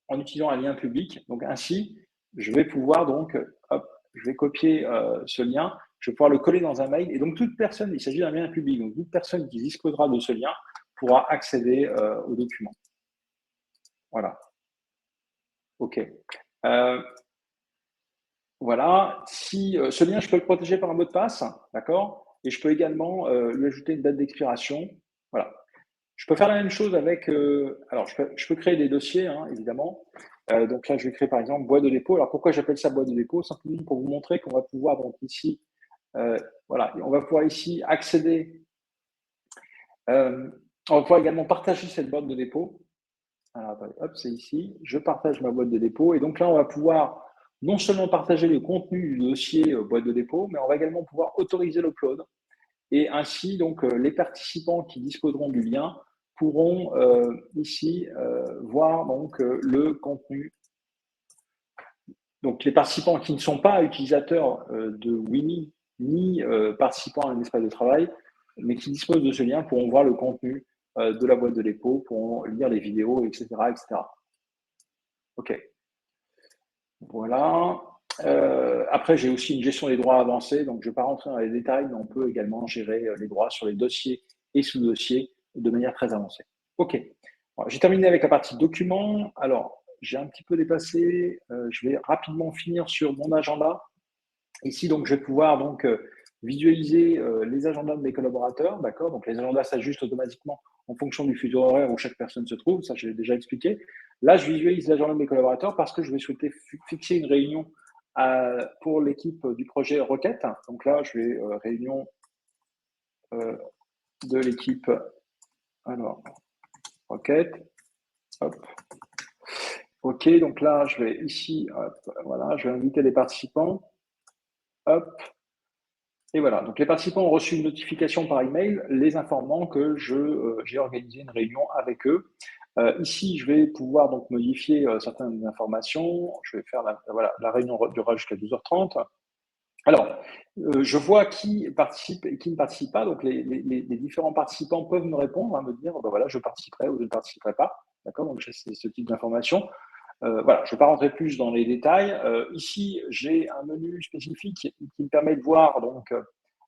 en utilisant un lien public. Donc, ainsi, je vais pouvoir donc, hop, je vais copier ce lien, je vais pouvoir le coller dans un mail. Et donc, toute personne, il s'agit d'un lien public, donc toute personne qui disposera de ce lien pourra accéder au document. Voilà. OK. Voilà. Si ce lien, je peux le protéger par un mot de passe, d'accord? Et je peux également lui ajouter une date d'expiration. Voilà. Je peux faire la même chose avec. Alors, je peux créer des dossiers, hein, évidemment. Donc là, je vais créer par exemple boîte de dépôt. Alors, pourquoi j'appelle ça boîte de dépôt? Simplement pour vous montrer qu'on va pouvoir donc ici, voilà, on va pouvoir ici accéder. On va pouvoir également partager cette boîte de dépôt. Alors, attendez, hop, c'est ici. Je partage ma boîte de dépôt. Et donc là, on va pouvoir non seulement partager le contenu du dossier boîte de dépôt, mais on va également pouvoir autoriser l'upload. Et ainsi, donc, les participants qui disposeront du lien pourront ici voir donc, le contenu. Donc, les participants qui ne sont pas utilisateurs de Wimi ni participants à un espace de travail, mais qui disposent de ce lien pourront voir le contenu de la boîte de dépôt, pourront lire les vidéos, etc. etc. OK. Voilà. Après, j'ai aussi une gestion des droits avancée, donc je ne vais pas rentrer dans les détails, mais on peut également gérer les droits sur les dossiers et sous-dossiers de manière très avancée. OK. Bon, j'ai terminé avec la partie documents. Alors, j'ai un petit peu dépassé. Je vais rapidement finir sur mon agenda. Ici, donc, je vais pouvoir donc visualiser les agendas de mes collaborateurs. D'accord? Donc, les agendas s'ajustent automatiquement en fonction du fuseau horaire où chaque personne se trouve. Ça, je l'ai déjà expliqué. Là, je visualise l'agenda de mes collaborateurs parce que je vais souhaiter fixer une réunion pour l'équipe du projet Requête. Donc là, je vais réunion de l'équipe Requête. Hop. OK, donc là, je vais ici, hop, voilà, je vais inviter les participants. Hop. Et voilà, donc les participants ont reçu une notification par email les informant que j'ai organisé une réunion avec eux. Ici, je vais pouvoir donc modifier certaines informations. Je vais faire la réunion durera jusqu'à 12h30. Alors, je vois qui participe et qui ne participe pas. Donc, les différents participants peuvent me répondre, me dire, ben voilà, je participerai ou je ne participerai pas. D'accord? Donc, j'ai ce type d'informations. Voilà, je ne vais pas rentrer plus dans les détails. Ici, j'ai un menu spécifique qui me permet de voir donc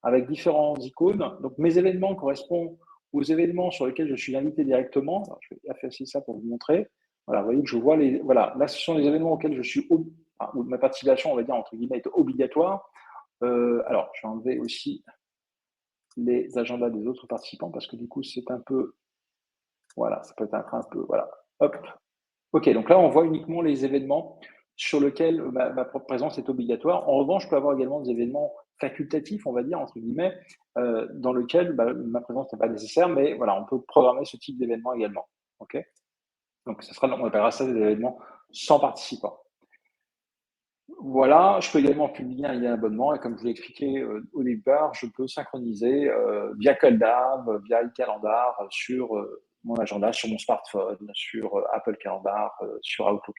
avec différentes icônes. Donc, mes événements correspondent aux événements sur lesquels je suis invité directement. Alors, je vais afficher ça pour vous montrer. Voilà, vous voyez que je vois voilà, là, ce sont les événements auxquels je suis où ma participation, on va dire entre guillemets, est obligatoire. Alors, je vais enlever aussi les agendas des autres participants parce que du coup, c'est un peu, voilà, ça peut être un peu, voilà, hop. OK, donc là, on voit uniquement les événements sur lesquels ma propre présence est obligatoire. En revanche, je peux avoir également des événements facultatifs, on va dire, entre guillemets, dans lesquels ma présence n'est pas nécessaire, mais voilà, on peut programmer ce type d'événement également. OK? Donc, on appellera ça des événements sans participants. Voilà, je peux également publier un lien d'abonnement et comme je vous l'ai expliqué au départ, je peux synchroniser via CalDAV, via iCalendar sur mon agenda, sur mon smartphone, sur Apple Calendar, sur Outlook.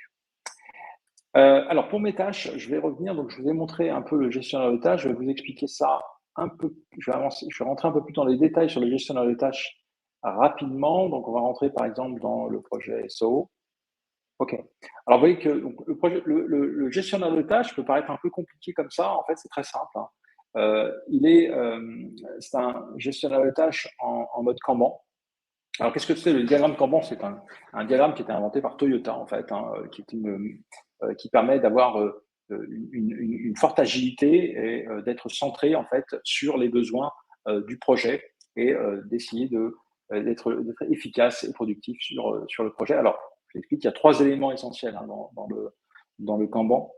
Alors pour mes tâches, je vais revenir, donc je vous ai montré un peu le gestionnaire de tâches, je vais vous expliquer ça un peu, je vais rentrer un peu plus dans les détails sur le gestionnaire de tâches rapidement. Donc on va rentrer par exemple dans le projet SO. OK. Alors, vous voyez que donc, le gestionnaire de tâches peut paraître un peu compliqué comme ça. En fait, c'est très simple. Hein. C'est un gestionnaire de tâches en mode Kanban. Alors, qu'est-ce que c'est le diagramme Kanban? C'est un diagramme qui a été inventé par Toyota, en fait, hein, qui permet d'avoir une forte agilité et d'être centré, en fait, sur les besoins du projet et d'essayer d'être efficace et productif sur le projet. Alors, je l'explique, il y a 3 éléments essentiels hein, dans le Kanban.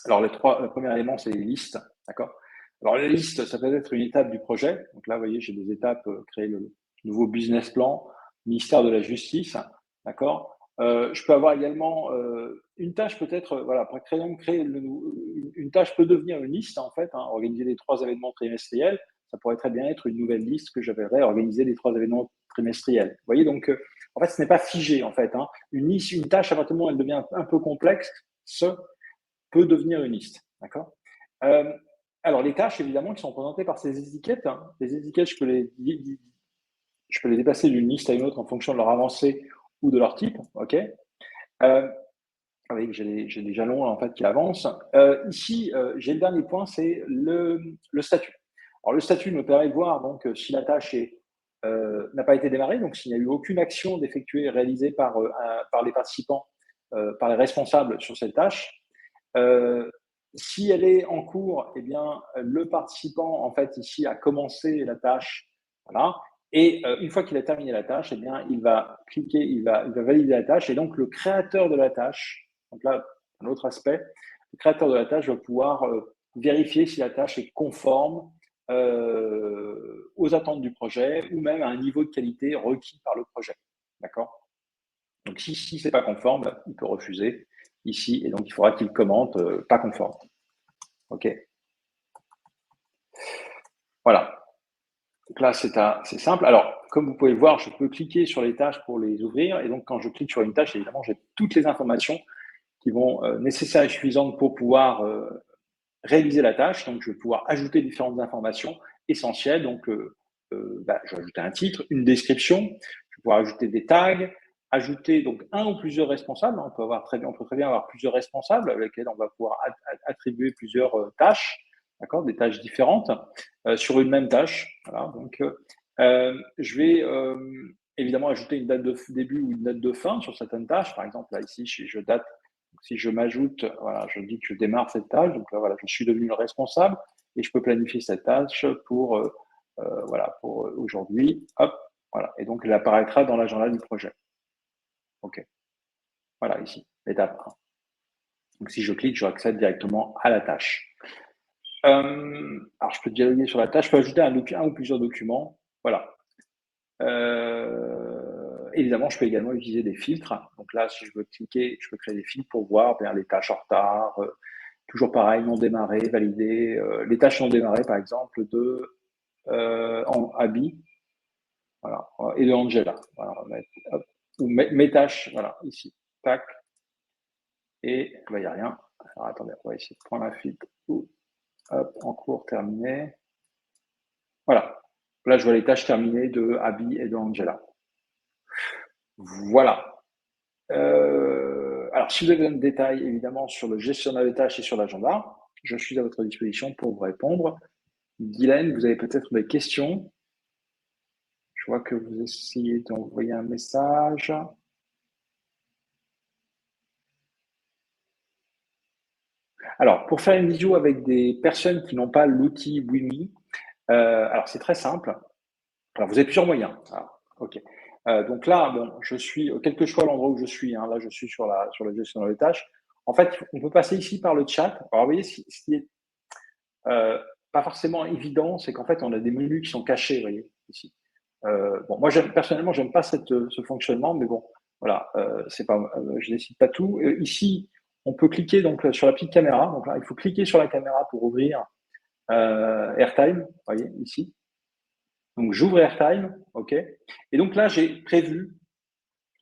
Alors, le premier élément, c'est les listes. D'accord. Alors, les listes, ça peut être une étape du projet. Donc là, vous voyez, j'ai des étapes, créer le nouveau business plan, ministère de la Justice. D'accord. Je peux avoir également une tâche peut-être, voilà, pour créer une tâche peut devenir une liste en fait, hein, organiser les 3 événements trimestriels, ça pourrait très bien être une nouvelle liste que j'appellerais organiser les 3 événements trimestriels. Vous voyez, donc en fait, ce n'est pas figé en fait, hein. Une liste, une tâche, à partir du moment où elle devient un peu complexe, ce peut devenir une liste, d'accord. Alors les tâches évidemment qui sont représentées par ces étiquettes, hein, les étiquettes, je peux les déplacer d'une liste à une autre en fonction de leur avancée ou de leur type, ok. Oui, j'ai des jalons en fait qui avancent. Ici, j'ai le dernier point, c'est le statut. Alors le statut me permet de voir donc si la tâche n'a pas été démarrée, donc s'il n'y a eu aucune action d'effectuer réalisée par les participants, par les responsables sur cette tâche. Si elle est en cours, eh bien le participant en fait ici a commencé la tâche, voilà. Et une fois qu'il a terminé la tâche, eh bien il va cliquer, il va valider la tâche, et donc le créateur de la tâche. Donc là, un autre aspect, le créateur de la tâche va pouvoir vérifier si la tâche est conforme aux attentes du projet ou même à un niveau de qualité requis par le projet. D'accord. Donc si ce n'est pas conforme, il peut refuser ici, et donc il faudra qu'il commente pas conforme. OK. Voilà. Donc là, c'est simple. Alors, comme vous pouvez le voir, je peux cliquer sur les tâches pour les ouvrir, et donc quand je clique sur une tâche, évidemment, j'ai toutes les informations qui vont nécessaires et suffisantes pour pouvoir réaliser la tâche. Donc, je vais pouvoir ajouter différentes informations essentielles. Donc, je vais ajouter un titre, une description. Je vais pouvoir ajouter des tags, ajouter donc un ou plusieurs responsables. On peut très bien avoir plusieurs responsables avec lesquels on va pouvoir attribuer plusieurs tâches, d'accord, des tâches différentes sur une même tâche. Voilà. Donc, je vais évidemment ajouter une date de début ou une date de fin sur certaines tâches. Par exemple, là ici, si je m'ajoute, voilà, je dis que je démarre cette tâche, donc là, voilà, je suis devenu le responsable et je peux planifier cette tâche pour aujourd'hui. Hop, voilà. Et donc, elle apparaîtra dans l'agenda du projet. OK. Voilà, ici, l'étape 1. Donc, si je clique, je accède directement à la tâche. Alors, je peux dialoguer sur la tâche, je peux ajouter un ou plusieurs documents. Voilà. Évidemment, je peux également utiliser des filtres. Donc là, si je veux cliquer, je peux créer des filtres pour voir bien les tâches en retard. Toujours pareil, non démarré, validé. Les tâches non démarrées, par exemple, en Abby, voilà, et de Angela. Voilà, ou mes tâches, voilà, ici, tac. Et il n'y a rien. Alors attendez, on va essayer de prendre un filtre. Hop, en cours, terminé. Voilà. Là, je vois les tâches terminées de Abby et de Angela. Voilà. Alors, si vous avez besoin de détails, évidemment, sur le gestionnaire des tâches et sur l'agenda, je suis à votre disposition pour vous répondre. Guylaine, vous avez peut-être des questions? Je vois que vous essayez d'envoyer un message. Alors, pour faire une visio avec des personnes qui n'ont pas l'outil Wimi, alors c'est très simple. Alors, vous avez plusieurs moyens. Alors, OK. Donc là, bon, je suis, quel que soit l'endroit où je suis, hein, là, je suis sur la gestion des tâches. En fait, on peut passer ici par le chat. Alors, vous voyez, ce qui est pas forcément évident, c'est qu'en fait, on a des menus qui sont cachés, vous voyez, ici. Bon, moi, personnellement, j'aime pas ce fonctionnement, mais bon, voilà, je décide pas tout. Ici, on peut cliquer donc sur la petite caméra. Donc là, il faut cliquer sur la caméra pour ouvrir AirTime, vous voyez, ici. Donc, j'ouvre AirTime, OK. Et donc là, j'ai prévu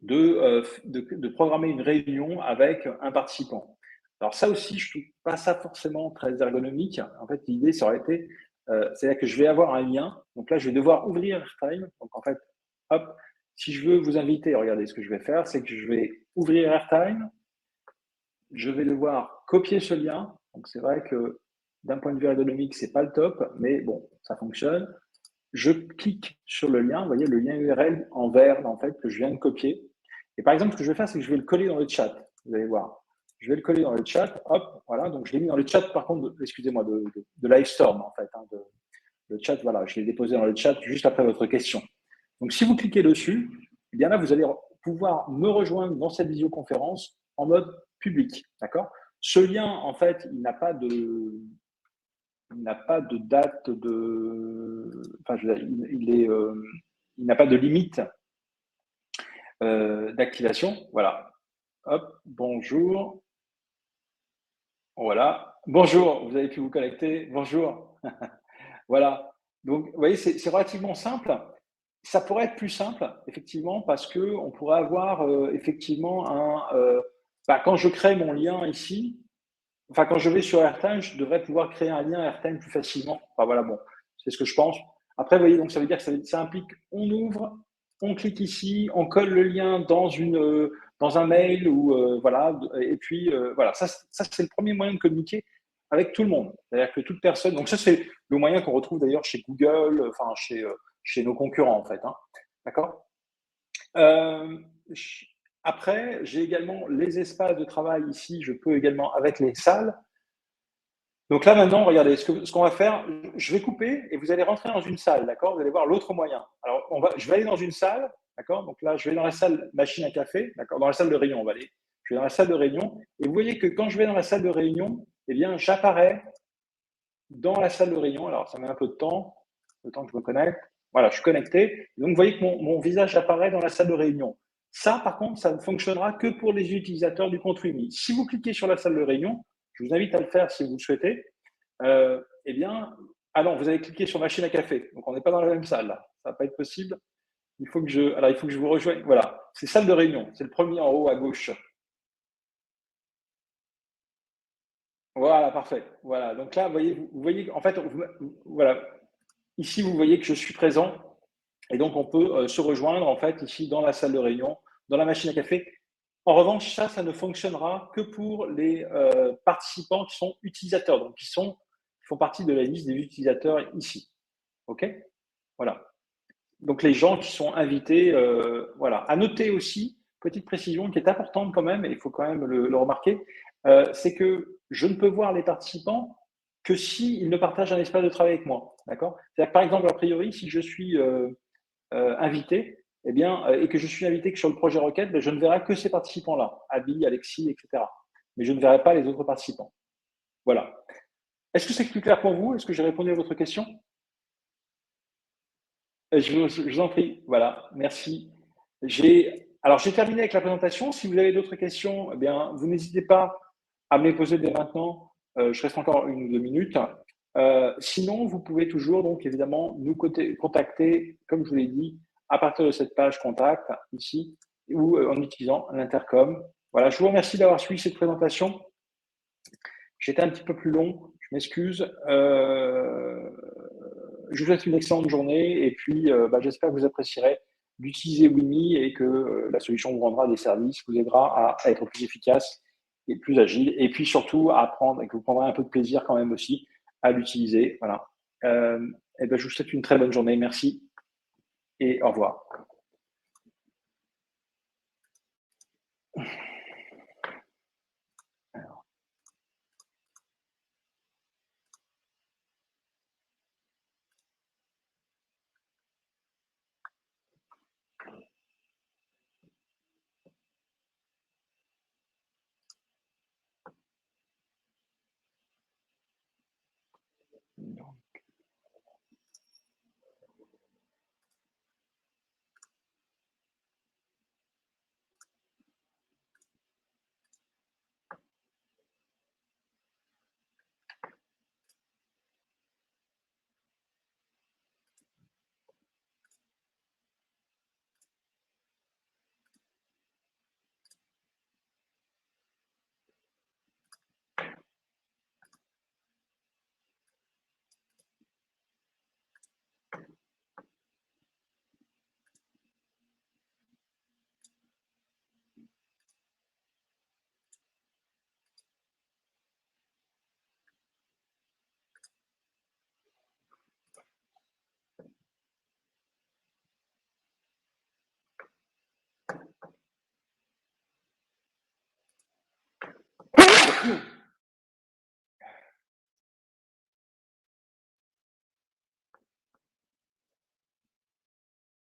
de programmer une réunion avec un participant. Alors ça aussi, je ne trouve pas ça forcément très ergonomique. En fait, l'idée, ça aurait été, c'est-à-dire que je vais avoir un lien. Donc là, je vais devoir ouvrir AirTime. Donc en fait, hop, si je veux vous inviter, regardez ce que je vais faire, c'est que je vais ouvrir AirTime. Je vais devoir copier ce lien. Donc c'est vrai que d'un point de vue ergonomique, c'est pas le top, mais bon, ça fonctionne. Je clique sur le lien, vous voyez, le lien URL en vert, en fait, que je viens de copier. Et par exemple, ce que je vais faire, c'est que je vais le coller dans le chat. Vous allez voir. Je vais le coller dans le chat. Hop, voilà. Donc, je l'ai mis dans le chat, par contre, excusez-moi, de Livestorm, en fait. Hein, le chat, voilà. Je l'ai déposé dans le chat juste après votre question. Donc, si vous cliquez dessus, eh bien là, vous allez pouvoir me rejoindre dans cette visioconférence en mode public. D'accord? Ce lien, en fait, il n'a pas de date enfin, il n'a pas de limite d'activation. Voilà. Hop, bonjour. Voilà. Bonjour, vous avez pu vous connecter. Bonjour. Voilà. Donc, vous voyez, c'est relativement simple. Ça pourrait être plus simple, effectivement, parce que on pourrait avoir effectivement quand je crée mon lien ici, enfin, quand je vais sur Airtime, je devrais pouvoir créer un lien Airtime plus facilement. Enfin, voilà, bon, c'est ce que je pense. Après, vous voyez, donc ça veut dire que ça implique, on ouvre, on clique ici, on colle le lien dans un mail ou voilà, et puis voilà, ça c'est le premier moyen de communiquer avec tout le monde. C'est-à-dire que toute personne, donc ça c'est le moyen qu'on retrouve d'ailleurs chez Google, enfin chez nos concurrents en fait. Hein. D'accord. Euh, Après, j'ai également les espaces de travail ici. Je peux également avec les salles. Donc là, maintenant, regardez, ce qu'on va faire, je vais couper et vous allez rentrer dans une salle, d'accord? Vous allez voir l'autre moyen. Alors, je vais aller dans une salle, d'accord? Donc là, je vais dans la salle machine à café, d'accord? Dans la salle de réunion, on va aller. Je vais dans la salle de réunion et vous voyez que quand je vais dans la salle de réunion, eh bien, j'apparais dans la salle de réunion. Alors, ça met un peu de temps, le temps que je me connecte. Voilà, je suis connecté. Donc, vous voyez que mon visage apparaît dans la salle de réunion. Ça, par contre, ça ne fonctionnera que pour les utilisateurs du compte Wimi. Si vous cliquez sur la salle de réunion, je vous invite à le faire si vous le souhaitez. Eh bien, ah non, vous avez cliqué sur machine à café. Donc, on n'est pas dans la même salle. Là. Ça va pas être possible. Il faut que je vous rejoigne. Voilà, c'est salle de réunion. C'est le premier en haut à gauche. Voilà, parfait. Voilà. Donc là, vous voyez, en fait, voilà. Ici, vous voyez que je suis présent. Et donc, on peut se rejoindre, en fait, ici, dans la salle de réunion, dans la machine à café. En revanche, ça ne fonctionnera que pour les participants qui sont utilisateurs, donc qui font partie de la liste des utilisateurs ici. OK? Voilà. Donc, les gens qui sont invités, voilà. À noter aussi, petite précision qui est importante quand même, et il faut quand même le remarquer, c'est que je ne peux voir les participants que s'ils ne partagent un espace de travail avec moi. D'accord? C'est-à-dire que, par exemple, a priori, si je suis invité, eh bien, et que je suis invité que sur le projet requête, ben, je ne verrai que ces participants-là, Abby, Alexis, etc. Mais je ne verrai pas les autres participants. Voilà. Est-ce que c'est plus clair pour vous? Est-ce que j'ai répondu à votre question? Je vous en prie. Voilà, merci. Alors, j'ai terminé avec la présentation. Si vous avez d'autres questions, eh bien, vous n'hésitez pas à me les poser dès maintenant. Je reste encore 1 ou 2 minutes. Sinon, vous pouvez toujours, donc, évidemment, nous contacter, comme je vous l'ai dit, à partir de cette page contact, ici, ou en utilisant l'intercom. Voilà, je vous remercie d'avoir suivi cette présentation. J'étais un petit peu plus long, je m'excuse. Je vous souhaite une excellente journée et puis j'espère que vous apprécierez d'utiliser Wimi et que la solution vous rendra des services, vous aidera à être plus efficace et plus agile et puis surtout à apprendre et que vous prendrez un peu de plaisir quand même aussi à l'utiliser. Voilà. Je vous souhaite une très bonne journée. Merci et au revoir.